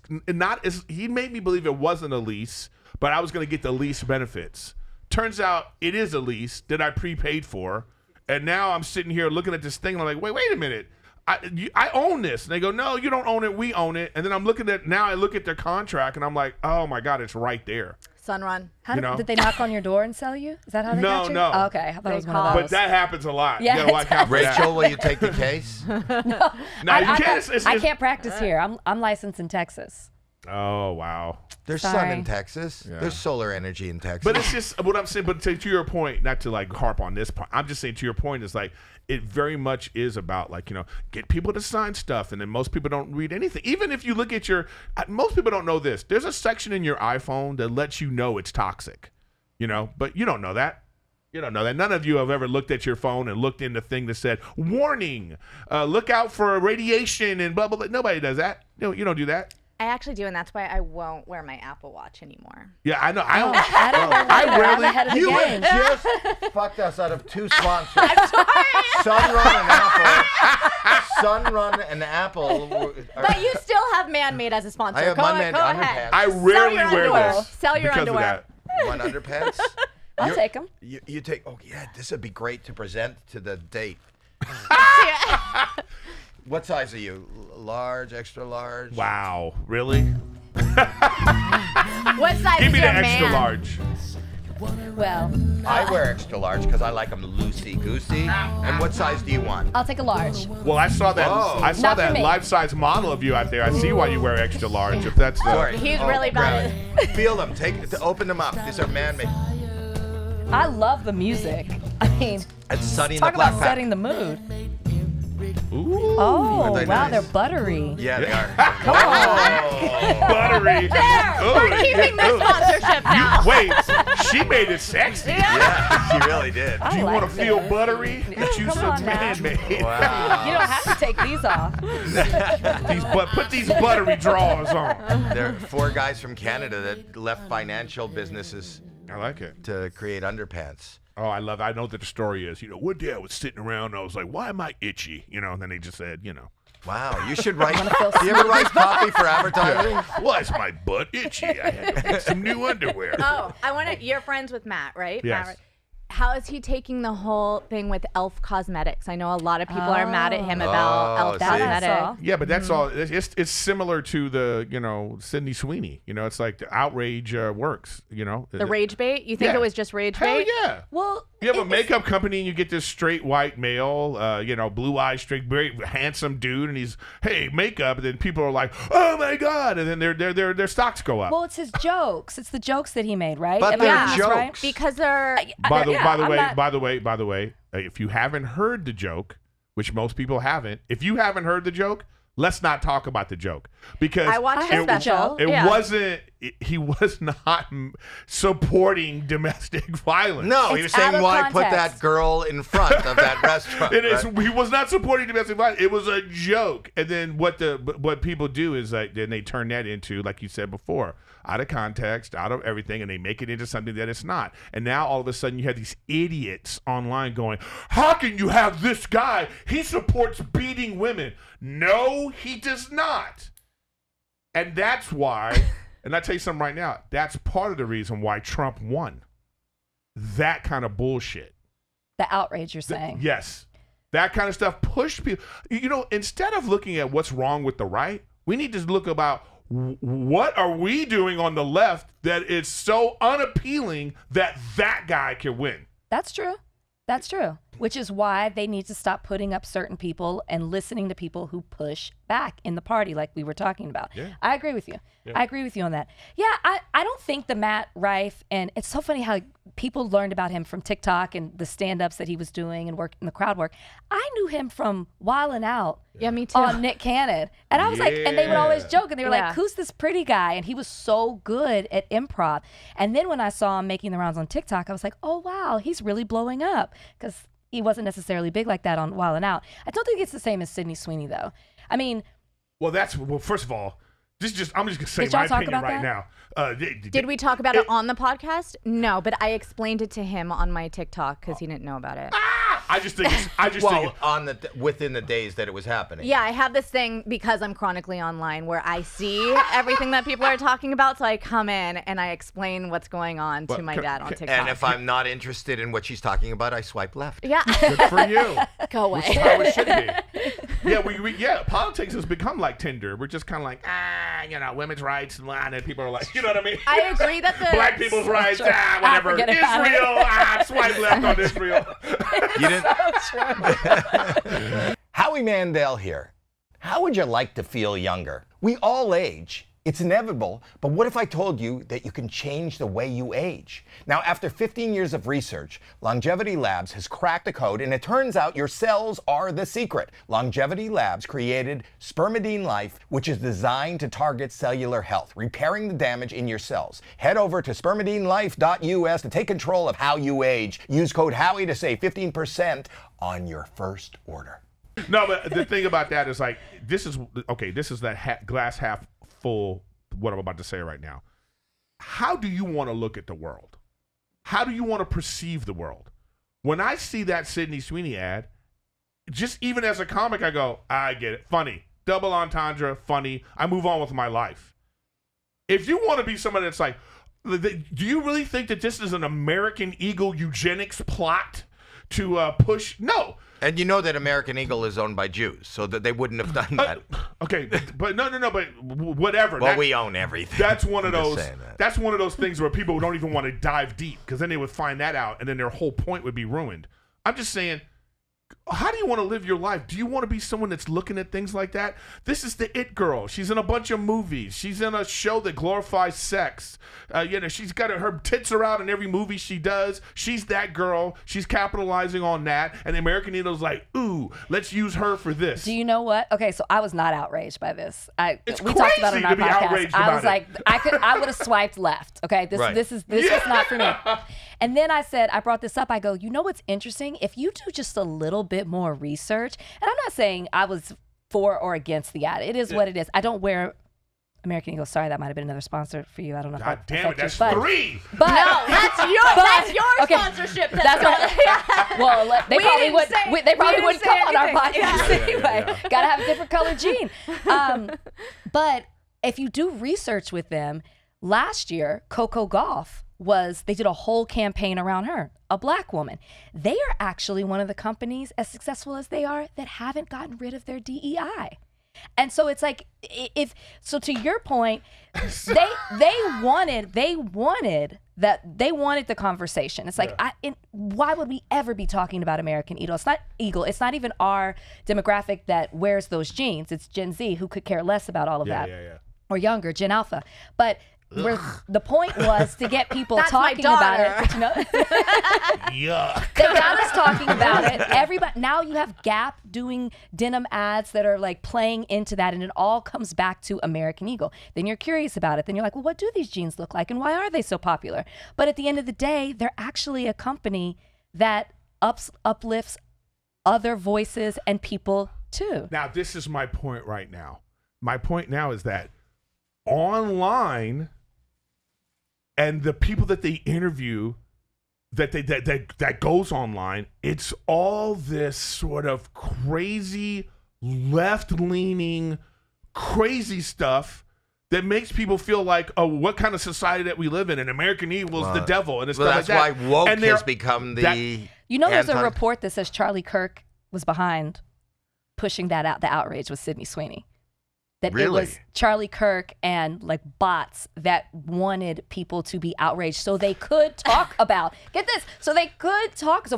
Speaker 1: he made me believe it wasn't a lease, but I was going to get the lease benefits. Turns out it is a lease that I prepaid for, and now I'm sitting here looking at this thing, and I'm like, wait a minute. I own this. And they go, no, you don't own it. We own it. And then I look at their contract, and I'm like, oh my God, it's right there.
Speaker 4: Sunrun.
Speaker 3: How
Speaker 1: You
Speaker 3: did,
Speaker 1: know?
Speaker 3: did they knock on your door and sell you? Is that how they got you?
Speaker 1: No.
Speaker 3: Oh, okay, I thought it was one of
Speaker 4: call.
Speaker 3: those.
Speaker 1: But that happens a lot.
Speaker 3: Yeah,
Speaker 1: You gotta watch out for that.
Speaker 2: Rachel, will you take the case?
Speaker 1: No,
Speaker 3: I
Speaker 1: you can't.
Speaker 3: I can't practice here. I'm licensed in Texas.
Speaker 1: Oh wow.
Speaker 2: There's sun
Speaker 3: Sorry.
Speaker 2: in Texas.
Speaker 1: Yeah.
Speaker 2: There's solar energy in Texas.
Speaker 1: But it's just what I'm saying. But to your point, not to like harp on this point, I'm just saying to your point is like it very much is about, like, you know, get people to sign stuff, and then most people don't read anything. Even if you look at most people don't know this. There's a section in your iPhone that lets you know it's toxic, you know, but you don't know that. You don't know that. None of you have ever looked at your phone and looked in the thing that said, warning, look out for radiation and blah, blah, blah. Nobody does that. You don't do that.
Speaker 4: I actually do, and that's why I won't wear my Apple Watch anymore.
Speaker 1: Yeah, I know. I don't.
Speaker 3: I don't know.
Speaker 1: I
Speaker 3: I'm ahead of the
Speaker 2: you
Speaker 3: game.
Speaker 2: have just fucked us out of two sponsors. I'm sorry. Sunrun and Apple. Sunrun and Apple.
Speaker 4: But you still have Man-Made as a sponsor.
Speaker 2: I have
Speaker 4: go
Speaker 2: Man-Made
Speaker 4: go
Speaker 2: underpants.
Speaker 4: ahead.
Speaker 1: I rarely
Speaker 4: Sell your
Speaker 1: wear
Speaker 4: underwear.
Speaker 1: this.
Speaker 4: Sell your
Speaker 1: because
Speaker 4: underwear.
Speaker 1: Of that.
Speaker 2: One underpants.
Speaker 3: I'll take them.
Speaker 2: You take. Oh yeah, this would be great to present to the date. What size are you? Large, extra large?
Speaker 1: Wow, really?
Speaker 4: What size
Speaker 1: Give
Speaker 4: is
Speaker 1: me
Speaker 4: your
Speaker 1: the extra
Speaker 4: man?
Speaker 1: large.
Speaker 3: Well,
Speaker 2: I wear extra large because I like them loosey-goosey. And what size do you want?
Speaker 3: I'll take a large.
Speaker 1: Well, I saw that.
Speaker 2: Whoa.
Speaker 1: I saw
Speaker 3: Not for
Speaker 1: that
Speaker 3: me.
Speaker 1: life-size model of you out there. I see why you wear extra large. If that's
Speaker 2: Sorry.
Speaker 4: He's
Speaker 2: Oh,
Speaker 4: really
Speaker 2: grab
Speaker 4: bad.
Speaker 2: it. Feel them. Open them up. These are man-made.
Speaker 3: I love the music. I mean,
Speaker 2: It's Sunny in the
Speaker 3: talk
Speaker 2: Black
Speaker 3: about
Speaker 2: Pack.
Speaker 3: setting the mood.
Speaker 1: Ooh,
Speaker 3: Oh,
Speaker 2: Are they
Speaker 3: wow,
Speaker 2: nice?
Speaker 3: they're buttery.
Speaker 2: Yeah, they are.
Speaker 1: buttery.
Speaker 4: There,
Speaker 1: Ooh,
Speaker 4: we're keeping
Speaker 1: ooh.
Speaker 4: this sponsorship now.
Speaker 1: Wait, She made it sexy.
Speaker 2: Yeah, she really did.
Speaker 1: Do you want to feel buttery? Get you
Speaker 3: Come
Speaker 1: some
Speaker 3: on now.
Speaker 1: man-made.
Speaker 2: Wow.
Speaker 3: You don't have to take these off.
Speaker 1: Put these buttery drawers on.
Speaker 2: There are 4 guys from Canada that left financial businesses
Speaker 1: I like it.
Speaker 2: to create underpants.
Speaker 1: Oh, I love it. I know what the story is. One day I was sitting around and I was like, why am I itchy? And then he just said,
Speaker 2: Wow, you should write.
Speaker 3: feel
Speaker 2: Do you ever write copy for advertising?
Speaker 1: why is my butt itchy? I had to make some new underwear.
Speaker 4: Oh, I want to. You're friends with Matt, right?
Speaker 1: Yes.
Speaker 4: Matt, how is he taking the whole thing with Elf Cosmetics? I know a lot of people are mad at him about Elf
Speaker 2: see.
Speaker 4: Cosmetics.
Speaker 1: Yeah, but that's all. It's similar to the Sydney Sweeney. It's like the outrage works.
Speaker 4: The rage bait? You think
Speaker 1: Yeah.
Speaker 4: it was just rage
Speaker 1: Hell
Speaker 4: bait?
Speaker 1: yeah.
Speaker 3: Well,
Speaker 1: You have a makeup company and you get this straight white male, blue eyes, straight, very handsome dude, and he's makeup, and then people are like, oh my god, and then their stocks go up.
Speaker 3: well, it's his jokes. It's the jokes that he made, right?
Speaker 2: But
Speaker 3: Am I
Speaker 2: they're
Speaker 3: getting this
Speaker 2: jokes.
Speaker 3: right?
Speaker 4: Because they're.
Speaker 1: By the
Speaker 3: I'm
Speaker 1: way, if you haven't heard the joke, which most people haven't, if you haven't heard the joke, let's not talk about the joke because
Speaker 4: I watched the special.
Speaker 1: It
Speaker 4: Yeah.
Speaker 1: wasn't. He was not supporting domestic violence.
Speaker 2: No, he was
Speaker 3: It's out
Speaker 2: saying
Speaker 3: of
Speaker 2: why put
Speaker 3: context.
Speaker 2: that girl in front of that restaurant.
Speaker 1: It is.
Speaker 2: right?
Speaker 1: He was not supporting domestic violence. It was a joke. And then what people do is then they turn that into, like you said before, out of context, out of everything, and they make it into something that it's not. And now all of a sudden you have these idiots online going, "How can you have this guy? He supports beating women." No, he does not. And that's why. And I tell you something right now. That's part of the reason why Trump won. That kind of bullshit.
Speaker 3: The outrage you're saying.
Speaker 1: Yes. That kind of stuff pushed people. Instead of looking at what's wrong with the right, we need to look about what are we doing on the left that is so unappealing that guy can win.
Speaker 3: That's true. That's true. Which is why they need to stop putting up certain people and listening to people who push back in the party, like we were talking about.
Speaker 1: Yeah.
Speaker 3: I agree with you.
Speaker 1: Yeah.
Speaker 3: I agree with you on that. Yeah, I don't think the Matt Rife, and it's so funny how people learned about him from TikTok and the stand-ups that he was doing and work in the crowd work. I knew him from Wildin' Out.
Speaker 4: Yeah, me too.
Speaker 3: On Nick Cannon. And I was like, and they would always joke, and they were
Speaker 4: Yeah.
Speaker 3: like, who's this pretty guy? And he was so good at improv. And then when I saw him making the rounds on TikTok, I was like, oh, wow, he's really blowing up. Because he wasn't necessarily big like that on Wildin' Out. I don't think it's the same as Sydney Sweeney, though. I mean,
Speaker 1: Well, first of all, I'm just going to say
Speaker 3: Did y'all
Speaker 1: my
Speaker 3: talk
Speaker 1: opinion
Speaker 3: about
Speaker 1: right
Speaker 3: that?
Speaker 1: now.
Speaker 4: Did we talk about it on the podcast? No, but I explained it to him on my TikTok because he didn't know about it.
Speaker 1: I just think it's,
Speaker 2: Well, within the days that it was happening.
Speaker 4: Yeah, I have this thing because I'm chronically online where I see everything that people are talking about. So I come in and I explain what's going on to my dad on TikTok.
Speaker 2: And if I'm not interested in what she's talking about, I swipe left.
Speaker 4: yeah,
Speaker 1: good for you.
Speaker 4: go away.
Speaker 1: Which is how it should be. Yeah, politics has become like Tinder. We're just kind of like, women's rights and people are like, you know what I mean?
Speaker 4: I agree that the
Speaker 1: Black people's rights, whatever.
Speaker 3: forget about it.
Speaker 1: Israel, swipe left on Israel.
Speaker 2: You didn't.
Speaker 5: Howie Mandel here. How would you like to feel younger? We all age. It's inevitable, but what if I told you that you can change the way you age? Now, after 15 years of research, Longevity Labs has cracked the code, and it turns out your cells are the secret. Longevity Labs created Spermidine Life, which is designed to target cellular health, repairing the damage in your cells. Head over to spermidinelife.us to take control of how you age. Use code Howie to save 15% on your first order.
Speaker 1: No, but the thing about that is like, this is that glass half full, what I'm about to say right now. How do you want to look at the world? How do you want to perceive the world? When I see that Sydney Sweeney ad, just even as a comic, I go, I get it. Funny. Double entendre, funny. I move on with my life. If you want to be somebody that's like, do you really think that this is an American Eagle eugenics plot to push? No.
Speaker 2: And you know that American Eagle is owned by Jews, so that they wouldn't have done that.
Speaker 1: Okay, but no, but whatever.
Speaker 2: Well, we own everything.
Speaker 1: That's one of
Speaker 2: I'm just
Speaker 1: those.
Speaker 2: saying that.
Speaker 1: That's one of those things where people don't even want to dive deep because then they would find that out, and then their whole point would be ruined. I'm just saying, How do you want to live your life? Do you want to be someone that's looking at things like that? This is the it girl. She's in a bunch of movies. She's in a show that glorifies sex. She's got her tits are out in every movie she does. She's that girl. She's capitalizing on that. And the American Idol's like, ooh, let's use her for this.
Speaker 3: Do you know what? Okay, so I was not outraged by this.
Speaker 1: It's
Speaker 3: we talked about it on our
Speaker 1: crazy to be
Speaker 3: podcast.
Speaker 1: outraged
Speaker 3: I
Speaker 1: about
Speaker 3: was
Speaker 1: it.
Speaker 3: like, I would have swiped left. Okay, this was not for me. And then I brought this up. I go, you know what's interesting? If you do just a little bit more research, and I'm not saying I was for or against the ad. It is what it is. I don't wear American Eagle. Sorry, that might have been another sponsor for you. I don't know.
Speaker 1: God damn it, that's
Speaker 3: but,
Speaker 1: 3.
Speaker 3: But
Speaker 4: No, that's your
Speaker 3: okay,
Speaker 4: sponsorship.
Speaker 3: That's right. Well, they probably wouldn't come on our podcast anyway. Gotta have a different color gene. But if you do research with them, last year, Coco Gauff they did a whole campaign around her, a black woman. They are actually one of the companies, as successful as they are, that haven't gotten rid of their DEI. And so it's like, to your point, they wanted the conversation. It's like, why would we ever be talking about American Eagle? It's not Eagle. It's not even our demographic that wears those jeans. It's Gen Z, who could care less about all of that. Or younger, Gen Alpha. But the point was to get people talking about it. But,
Speaker 1: Yuck.
Speaker 3: They got us talking about it. Everybody, now you have Gap doing denim ads that are like playing into that, and it all comes back to American Eagle. Then you're curious about it. Then you're like, well, what do these jeans look like, and why are they so popular? But at the end of the day, they're actually a company that uplifts other voices and people too.
Speaker 1: Now, this is my point right now. My point now is that online, and the people that they interview, that goes online, it's all this sort of crazy, left-leaning, crazy stuff that makes people feel like, oh, what kind of society that we live in? And American Eagle is the devil, and it's stuff like that.
Speaker 2: That's why woke has become the.
Speaker 3: There's a report that says Charlie Kirk was behind pushing that out. The outrage with Sydney Sweeney. That
Speaker 2: really?
Speaker 3: It was Charlie Kirk and like bots that wanted people to be outraged so they could talk about, get this, so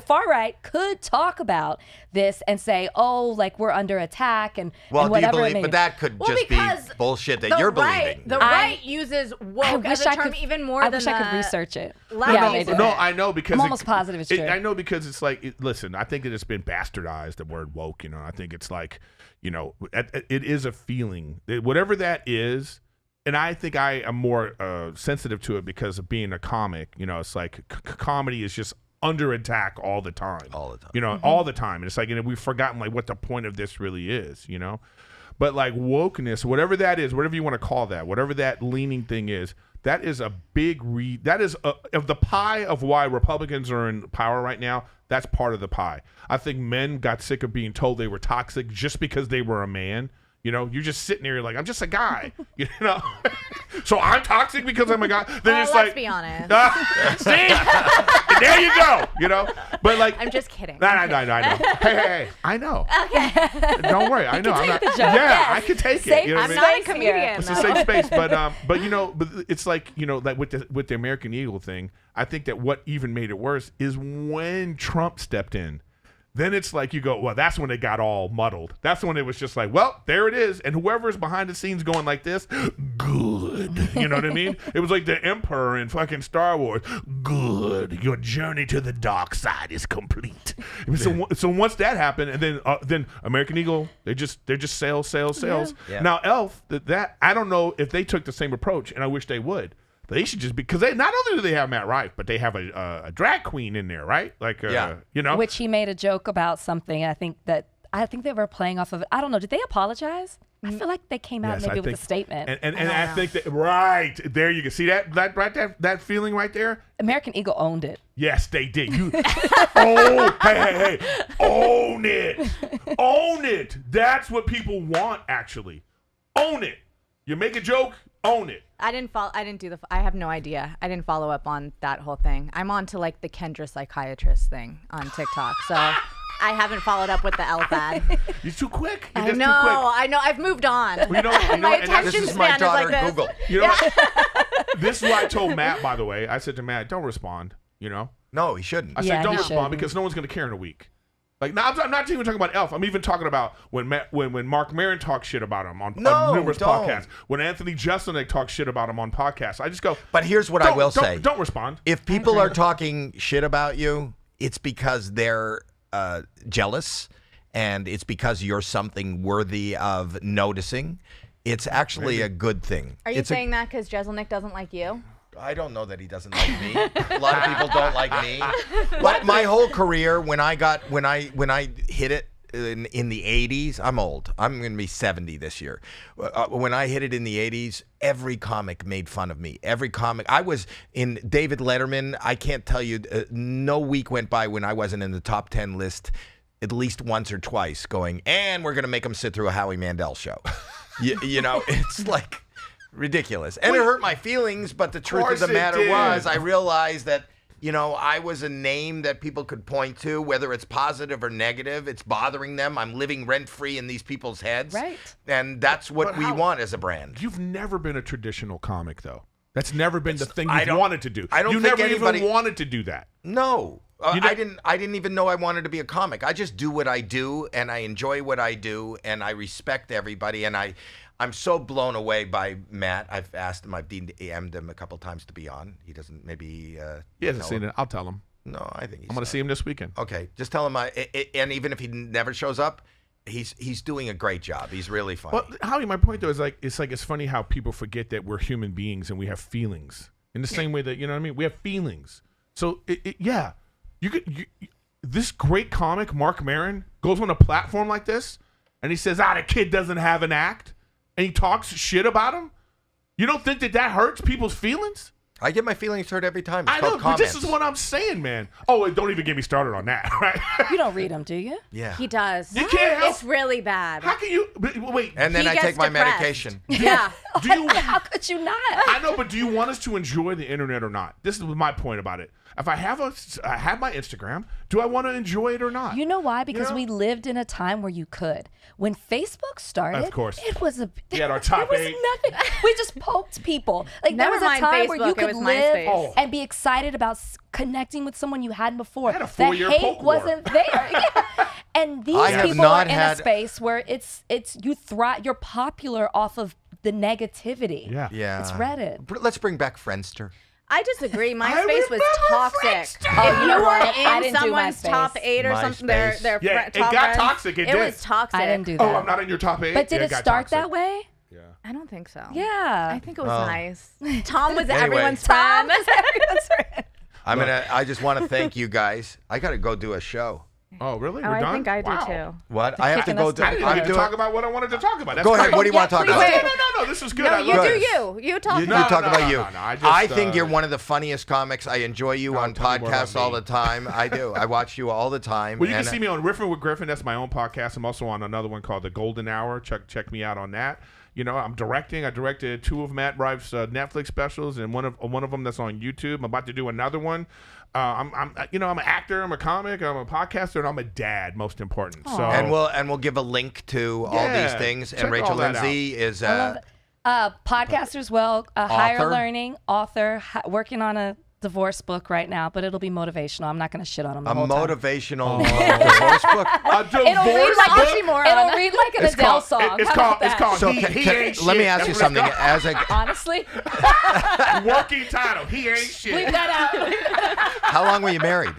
Speaker 3: far right could talk about this and say, oh, like we're under attack and whatever.
Speaker 2: Do you believe, but that could just be bullshit that you're believing.
Speaker 4: The right uses woke as a term even more than
Speaker 3: I wish I could research it.
Speaker 1: No, I know because
Speaker 3: I'm almost positive it's true.
Speaker 1: I know because it's like, listen, I think that it's been bastardized, the word woke, I think it's like, it is a feeling, whatever that is. And I think I am more sensitive to it because of being a comic. It's like comedy is just under attack all the time. All the time. All the time. And it's like, we've forgotten like what the point of this really is, But like wokeness, whatever that is, whatever you want to call that, whatever that leaning thing is, that is a big that is of the pie of why Republicans are in power right now. That's part of the pie. I think men got sick of being told they were toxic just because they were a man. You're just sitting there, you're like, I'm just a guy, So I'm toxic because I'm a guy. Then it's
Speaker 4: let's
Speaker 1: like,
Speaker 4: be honest.
Speaker 1: See? There you go, But like,
Speaker 4: I'm just kidding.
Speaker 1: No, I know. Hey, I know.
Speaker 4: Okay.
Speaker 1: Don't worry, I know. I'm not.
Speaker 3: the joke.
Speaker 1: Yeah,
Speaker 3: Yes.
Speaker 1: I can take
Speaker 3: Safe
Speaker 1: it.
Speaker 4: I'm not a comedian.
Speaker 1: It's a safe space, but it's like like with the American Eagle thing. I think that what even made it worse is when Trump stepped in. Then it's like you go, well, that's when it got all muddled. That's when it was just like, well, there it is. And whoever's behind the scenes going like this, good. You know what I mean? It was like the Emperor in fucking Star Wars. Good. Your journey to the dark side is complete. So once that happened, and then American Eagle, they're just sales.
Speaker 2: Yeah.
Speaker 1: Now Elf, that I don't know if they took the same approach, and I wish they would. They should just because they not only do they have Matt Rife, but they have a drag queen in there, right? Like,
Speaker 3: which he made a joke about something. I think they were playing off of it. I don't know. Did they apologize? I feel like they came out with a statement.
Speaker 1: And I think that right there you can see that feeling right there.
Speaker 3: American Eagle owned it.
Speaker 1: Yes, they did. Hey, own it. That's what people want. Actually, own it. You make a joke, own it.
Speaker 4: I have no idea. I didn't follow up on that whole thing. I'm on to like the Kendra psychiatrist thing on TikTok. So I haven't followed up with the Elf ad.
Speaker 1: You're too quick.
Speaker 4: I know. I've moved on.
Speaker 1: Well,
Speaker 4: my attention
Speaker 2: this is
Speaker 4: span
Speaker 2: my daughter
Speaker 4: is like
Speaker 2: Google.
Speaker 1: This is what I told Matt, by the way. I said to Matt, don't respond,
Speaker 2: No, he shouldn't.
Speaker 1: I said, don't respond because no one's going to care in a week. Like, no, I'm not even talking about Elf. I'm even talking about when Mark Maron talks shit about him on numerous podcasts. When Anthony Jeselnik talks shit about him on podcasts. I just go.
Speaker 2: But here's what I will say.
Speaker 1: Don't respond.
Speaker 2: If people are talking shit about you, it's because they're jealous, and it's because you're something worthy of noticing. It's actually a good thing.
Speaker 4: Are you saying that because Jeselnik doesn't like you?
Speaker 2: I don't know that he doesn't like me. A lot of people don't like me. But my whole career, when I hit it in the 80s, I'm old. I'm going to be 70 this year. When I hit it in the 80s, every comic made fun of me. Every comic. I was in David Letterman. I can't tell you, no week went by when I wasn't in the top 10 list at least once or twice going, and we're going to make him sit through a Howie Mandel show. you know, it's like ridiculous. And it hurt my feelings, but the truth of the matter was I realized that, you know, I was a name that people could point to, whether it's positive or negative. It's bothering them. I'm living rent-free in these people's heads.
Speaker 3: Right.
Speaker 2: And that's what we want as a brand.
Speaker 1: You've never been a traditional comic, though. That's never been the thing you've wanted to do.
Speaker 2: I don't
Speaker 1: you
Speaker 2: think
Speaker 1: never
Speaker 2: anybody
Speaker 1: even wanted to do that.
Speaker 2: No. I didn't even know I wanted to be a comic. I just do what I do, and I enjoy what I do, and I respect everybody, and I'm so blown away by Matt. I've asked him, I've DM'd him a couple times to be on. He doesn't, maybe.
Speaker 1: He hasn't seen it. I'll tell him.
Speaker 2: No, I think
Speaker 1: I'm going to see him this weekend.
Speaker 2: Okay, just tell him. And even if he never shows up, he's doing a great job. He's really funny.
Speaker 1: Well, Howie, my point though is it's funny how people forget that we're human beings and we have feelings in the same way that, you know what I mean? We have feelings. So this great comic Mark Maron goes on a platform like this and he says, the kid doesn't have an act, and he talks shit about him. You don't think that hurts people's feelings?
Speaker 2: I get my feelings hurt every time. It's
Speaker 1: I know,
Speaker 2: called
Speaker 1: but
Speaker 2: comments.
Speaker 1: this is what I'm saying, man. Oh, don't even get me started on that, right?
Speaker 3: You don't read them, do you?
Speaker 2: Yeah.
Speaker 4: He does.
Speaker 1: You can't help.
Speaker 4: It's really bad.
Speaker 1: How can you wait?
Speaker 2: And then I take my medication.
Speaker 4: Yeah.
Speaker 3: How could you not?
Speaker 1: I know, but do you want us to enjoy the internet or not? This is my point about it. If I have my Instagram, do I want to enjoy it or not?
Speaker 3: You know why? Because we lived in a time where you could. When Facebook started,
Speaker 1: of course,
Speaker 3: it was
Speaker 1: we had our top
Speaker 3: there was
Speaker 1: 8.
Speaker 3: nothing. We just poked people. Like
Speaker 4: Never
Speaker 3: there was a
Speaker 4: mind
Speaker 3: time
Speaker 4: Facebook,
Speaker 3: where you
Speaker 4: it
Speaker 3: could
Speaker 4: was
Speaker 3: live
Speaker 4: MySpace.
Speaker 3: and be excited about connecting with someone you hadn't before.
Speaker 1: I had a
Speaker 3: the
Speaker 1: 4-year
Speaker 3: hate
Speaker 1: poke war.
Speaker 3: wasn't there. Yeah. And these people are in a space where it's you thrive. You're popular off of the negativity.
Speaker 1: Yeah.
Speaker 2: Yeah.
Speaker 3: It's Reddit.
Speaker 2: Let's bring back Friendster.
Speaker 4: I disagree. MySpace was toxic.
Speaker 3: Oh, you know what?
Speaker 4: I
Speaker 3: I didn't do
Speaker 4: someone's
Speaker 3: MySpace.
Speaker 4: top 8 or something,
Speaker 2: MySpace.
Speaker 4: their
Speaker 1: Yeah, it
Speaker 4: top
Speaker 1: got
Speaker 4: friends,
Speaker 1: toxic. It did.
Speaker 4: was toxic.
Speaker 3: I didn't do that.
Speaker 1: Oh, I'm not in your top 8.
Speaker 3: But did it
Speaker 1: got
Speaker 3: start
Speaker 1: toxic.
Speaker 3: that way?
Speaker 1: Yeah.
Speaker 4: I don't think so.
Speaker 3: Yeah.
Speaker 4: I think it was nice. Tom was everyone's
Speaker 3: Tom
Speaker 4: friend.
Speaker 3: was everyone's friend.
Speaker 2: I just want to thank you guys. I got to go do a show.
Speaker 1: Oh, really?
Speaker 4: Oh,
Speaker 1: We're done?
Speaker 4: I think I do
Speaker 1: Wow.
Speaker 4: too.
Speaker 2: What? I have to
Speaker 3: kicking
Speaker 2: go
Speaker 3: us
Speaker 2: do.
Speaker 1: I didn't
Speaker 2: I'm
Speaker 1: even
Speaker 2: doing.
Speaker 1: talk about what I wanted to talk about. That's
Speaker 2: Go ahead.
Speaker 1: great.
Speaker 2: What do you want to talk
Speaker 4: please
Speaker 2: about?
Speaker 4: do.
Speaker 1: No. This is good.
Speaker 4: No,
Speaker 1: I
Speaker 4: you
Speaker 1: love
Speaker 4: do
Speaker 1: it.
Speaker 4: you. You talk
Speaker 2: You
Speaker 4: about
Speaker 2: talk about you.
Speaker 1: no.
Speaker 2: I think you're one of the funniest comics. I enjoy you on
Speaker 1: tell me more about
Speaker 2: podcasts all
Speaker 1: me.
Speaker 2: the time. I do. I watch you all the time.
Speaker 1: Well, you can
Speaker 2: and-
Speaker 1: see me on Riffing with Griffin. That's my own podcast. I'm also on another one called The Golden Hour. Check me out on that. You know, I'm directing. I directed 2 of Matt Rife's Netflix specials, and one of them that's on YouTube. I'm about to do another one. I'm an actor. I'm a comic. I'm a podcaster, and I'm a dad. Most important. So
Speaker 2: And we'll give a link to all these things.
Speaker 1: check
Speaker 2: And Rachel
Speaker 1: all that
Speaker 2: Lindsay is
Speaker 3: Podcaster as well, higher
Speaker 2: Author?
Speaker 3: learning, author, working on a divorce book right now, but it'll be motivational. I'm not going to shit on him the
Speaker 2: a
Speaker 3: whole time.
Speaker 2: motivational divorce book.
Speaker 1: a divorce
Speaker 3: It'll read like
Speaker 1: book?
Speaker 4: oxymoron.
Speaker 3: It'll read like an Adele song.
Speaker 1: It's
Speaker 3: How
Speaker 1: called.
Speaker 3: about
Speaker 1: It's
Speaker 3: that?
Speaker 1: called.
Speaker 2: So
Speaker 1: he ain't
Speaker 2: let me
Speaker 1: shit.
Speaker 2: ask you
Speaker 1: That's
Speaker 2: something.
Speaker 1: what
Speaker 2: As a,
Speaker 3: Honestly,
Speaker 1: working title. He ain't shit.
Speaker 3: bleep that out.
Speaker 2: how long were you married?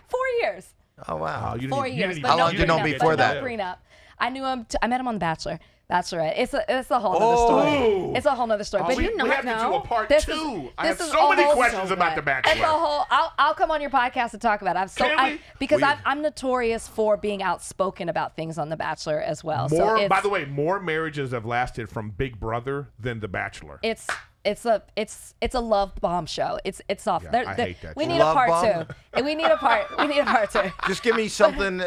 Speaker 3: 4 years.
Speaker 2: Oh wow.
Speaker 1: You didn't
Speaker 3: 4
Speaker 1: even-
Speaker 3: years.
Speaker 1: you
Speaker 3: But
Speaker 1: didn't
Speaker 2: How
Speaker 3: no
Speaker 2: long did you know
Speaker 3: prenup,
Speaker 2: before
Speaker 3: but
Speaker 2: that?
Speaker 3: No prenup. I knew him. I met him on Bachelorette. It's a whole other story. It's a whole other story. But
Speaker 1: we,
Speaker 3: you know,
Speaker 1: we have to do a part
Speaker 3: This
Speaker 1: 2.
Speaker 3: is-
Speaker 1: I have
Speaker 3: this is
Speaker 1: so many
Speaker 3: all
Speaker 1: questions
Speaker 3: so
Speaker 1: about
Speaker 3: good.
Speaker 1: The Bachelor.
Speaker 3: It's a whole. I'll come on your podcast to talk about it. Because I'm notorious for being outspoken about things on The Bachelor as well.
Speaker 1: By the way, more marriages have lasted from Big Brother than The Bachelor.
Speaker 3: It's a love bomb show. It's off.
Speaker 1: Yeah, I hate that
Speaker 3: We
Speaker 1: shit.
Speaker 3: need a
Speaker 2: Love
Speaker 3: part
Speaker 2: bomb?
Speaker 3: 2. We need a part 2.
Speaker 2: Just give me something.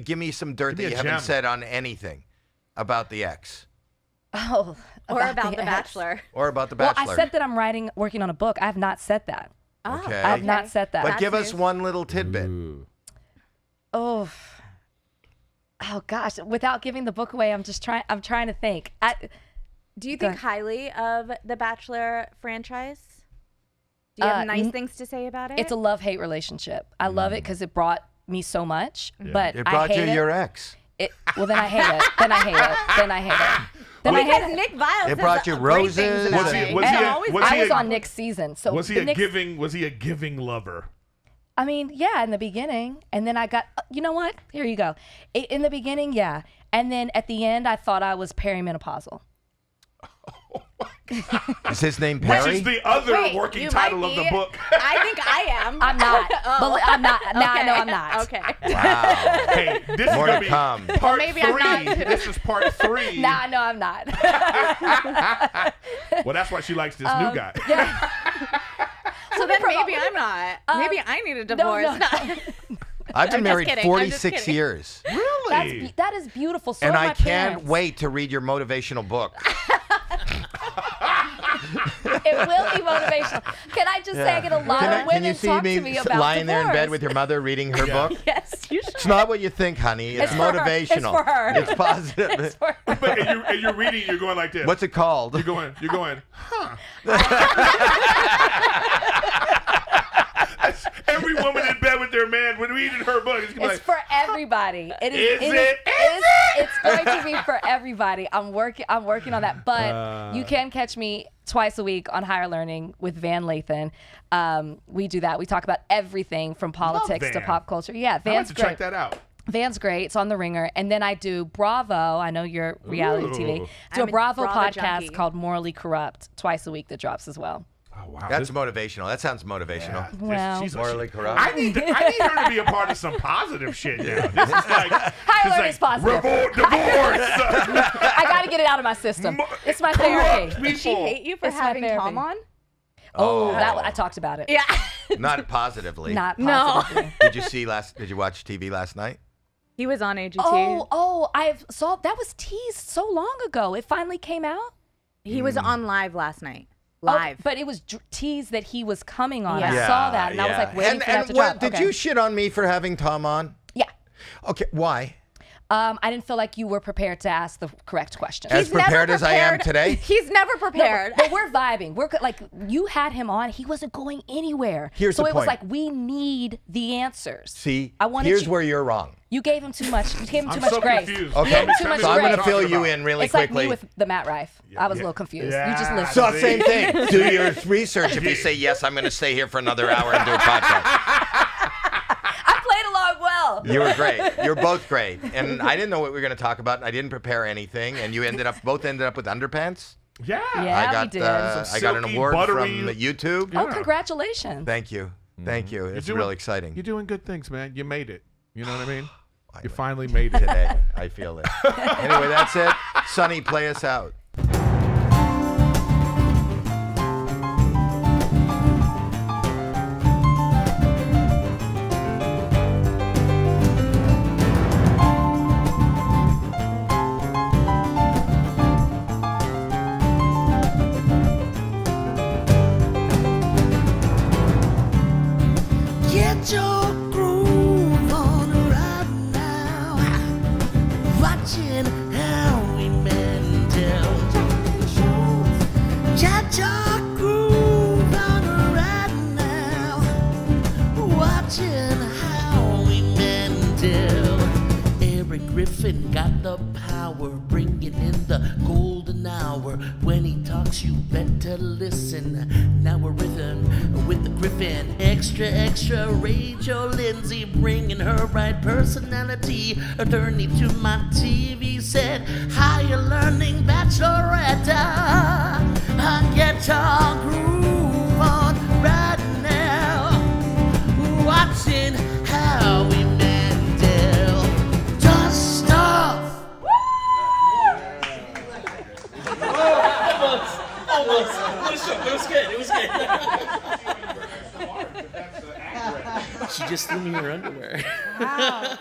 Speaker 2: Give me some dirt
Speaker 1: Give me
Speaker 2: that you
Speaker 1: a
Speaker 2: haven't
Speaker 1: gem.
Speaker 2: said on anything about the ex
Speaker 3: Oh,
Speaker 4: Or about
Speaker 3: the
Speaker 4: The
Speaker 3: ex.
Speaker 4: Bachelor.
Speaker 2: or about the
Speaker 3: Well,
Speaker 2: Bachelor.
Speaker 3: I said that I'm working on a book. I have not said that.
Speaker 2: Okay.
Speaker 3: I have not said that.
Speaker 2: But give us
Speaker 4: That's
Speaker 2: one little tidbit.
Speaker 3: Oh gosh! Without giving the book away, I'm trying to think.
Speaker 4: Do you think highly of the Bachelor franchise? Do you have nice things to say about it?
Speaker 3: It's a love-hate relationship. I love it because it brought me so much, but
Speaker 2: It brought
Speaker 3: I
Speaker 2: you
Speaker 3: hate
Speaker 2: your ex.
Speaker 3: Well, then I hate it. Then I hate it. Then I hate it. Then I hate
Speaker 4: Because
Speaker 3: it.
Speaker 4: Nick Viles
Speaker 2: It brought you roses.
Speaker 3: I was on Nick's season. So
Speaker 1: was he a giving lover?
Speaker 3: I mean, yeah, in the beginning. And then I got, you know what? Here you go. In the beginning, yeah. And then at the end, I thought I was perimenopausal.
Speaker 2: Is his name Perry?
Speaker 1: Which is the other working title of the book.
Speaker 4: I think I am.
Speaker 3: I'm not. But I'm not. Now I know I'm not.
Speaker 4: Okay.
Speaker 2: Wow.
Speaker 1: Hey, this is
Speaker 2: More
Speaker 1: going
Speaker 2: to
Speaker 1: to be
Speaker 2: come.
Speaker 1: part
Speaker 4: maybe
Speaker 1: 3.
Speaker 4: I'm not.
Speaker 1: This is part 3.
Speaker 3: Now I know I'm not.
Speaker 1: Well, that's why she likes this new guy.
Speaker 3: Yeah.
Speaker 4: So then maybe I'm not. Maybe I need a divorce.
Speaker 3: No.
Speaker 2: I've been married
Speaker 4: kidding. I'm just
Speaker 2: 46
Speaker 4: kidding.
Speaker 2: years.
Speaker 1: Really?
Speaker 3: That is beautiful. So
Speaker 2: And
Speaker 3: are
Speaker 2: I
Speaker 3: my
Speaker 2: can't
Speaker 3: parents.
Speaker 2: wait to read your motivational book.
Speaker 3: It will be motivational. Can I just say I get a lot of
Speaker 2: Can you
Speaker 3: women
Speaker 2: see
Speaker 3: talk
Speaker 2: me
Speaker 3: to me about
Speaker 2: lying there in bed
Speaker 3: divorce.
Speaker 2: with your mother reading her book?
Speaker 3: Yes, you should.
Speaker 2: It's not what you think, honey. It's
Speaker 3: It's for her.
Speaker 2: motivational.
Speaker 3: It's for her.
Speaker 2: It's positive.
Speaker 3: It's for her.
Speaker 1: But and you're reading, you're going like this.
Speaker 2: What's it called?
Speaker 1: You're going, huh. That's every woman in bed with their man when reading her book. It's,
Speaker 3: It's
Speaker 1: like,
Speaker 3: for everybody. It is.
Speaker 1: Is it?
Speaker 3: It's going to be for everybody. I'm working on that. But you can catch me twice a week on Higher Learning with Van Lathan. We do that. We talk about everything from politics to
Speaker 1: Van.
Speaker 3: pop culture. Yeah,
Speaker 1: I want
Speaker 3: Van's
Speaker 1: to
Speaker 3: great.
Speaker 1: check that out.
Speaker 3: Van's great. It's on The Ringer. And then I do Bravo. I know you're reality TV.
Speaker 1: Ooh.
Speaker 3: Do a
Speaker 4: I'm a
Speaker 3: Bravo
Speaker 4: Bravo
Speaker 3: podcast
Speaker 4: junkie.
Speaker 3: called Morally Corrupt twice a week that drops as well.
Speaker 1: Oh wow,
Speaker 2: That's motivational. That sounds motivational.
Speaker 3: Well.
Speaker 1: she's
Speaker 2: Morally corrupt.
Speaker 1: I need her to be a part of some positive shit now. This is like
Speaker 3: Higher Learning's positive.
Speaker 1: divorce.
Speaker 3: I got to get it out of my system. It's my therapy.
Speaker 4: Did she hate you for
Speaker 3: It's my
Speaker 4: having
Speaker 3: therapy.
Speaker 4: Tom on?
Speaker 3: Oh, I talked about it.
Speaker 4: Yeah.
Speaker 2: Not positively.
Speaker 3: Not
Speaker 4: No.
Speaker 3: positively.
Speaker 2: Did you watch TV last night?
Speaker 4: He was on AGT.
Speaker 3: Oh, I saw that was teased so long ago. It finally came out.
Speaker 4: He was on live last night.
Speaker 3: Oh,
Speaker 4: Live.
Speaker 3: but it was teased that he was coming on. I
Speaker 4: Yeah.
Speaker 3: saw that, and I was like waiting for that to drop.
Speaker 2: Did
Speaker 3: Okay.
Speaker 2: you shit on me for having Tom on?
Speaker 3: Yeah.
Speaker 2: Okay, why?
Speaker 3: I didn't feel like you were prepared to ask the correct question.
Speaker 2: As prepared as I am today?
Speaker 4: He's never prepared.
Speaker 3: But we're vibing. We're like, you had him on. He wasn't going anywhere.
Speaker 2: Here's
Speaker 3: so
Speaker 2: the
Speaker 3: it was
Speaker 2: point.
Speaker 3: like, we need the answers.
Speaker 2: See,
Speaker 3: I wanted
Speaker 2: here's
Speaker 3: you-
Speaker 2: where you're wrong.
Speaker 3: You gave him too much. You gave him too
Speaker 1: I'm
Speaker 3: much
Speaker 1: so
Speaker 3: grace.
Speaker 1: confused.
Speaker 2: Okay,
Speaker 3: You gave him too much
Speaker 2: so I'm going to
Speaker 3: grace.
Speaker 2: fill you in really
Speaker 3: It's like
Speaker 2: quickly.
Speaker 3: me with the Matt Rife. I was a little confused. You just listened.
Speaker 2: So same thing. Do your research. If you say yes, I'm going to stay here for another hour and do a podcast.
Speaker 3: I played along well.
Speaker 2: You were great. You're both great. And I didn't know what we were going to talk about. And I didn't prepare anything. And you both ended up with underpants.
Speaker 1: Yeah.
Speaker 3: Yeah, we did.
Speaker 2: I got an
Speaker 1: silky,
Speaker 2: award
Speaker 1: buttery-
Speaker 2: from YouTube.
Speaker 3: Oh, congratulations.
Speaker 2: Thank you. Thank you. It's
Speaker 1: doing-
Speaker 2: real exciting.
Speaker 1: You're doing good things, man. You made it. You know what I mean? You finally made it.
Speaker 2: Today, I feel it. Anyway, that's it. Sonny, play us out.
Speaker 6: Get your groove on right now. Watching Howie Mandel. Get your groove on right now. Watching Howie Mandel. Erik Griffin got the power, bringing in the golden hour. When he talks, you better listen. Now we're rhythm with the Griffin. Extra, extra, Rachel Lindsay, bringing her right personality. Attorney to my TV set. Higher Learning Bachelorette. Get your groove on right now. Watching Howie Mandel Does Stuff.
Speaker 7: Almost. It was good. It was good. She just threw me her underwear.
Speaker 4: Wow.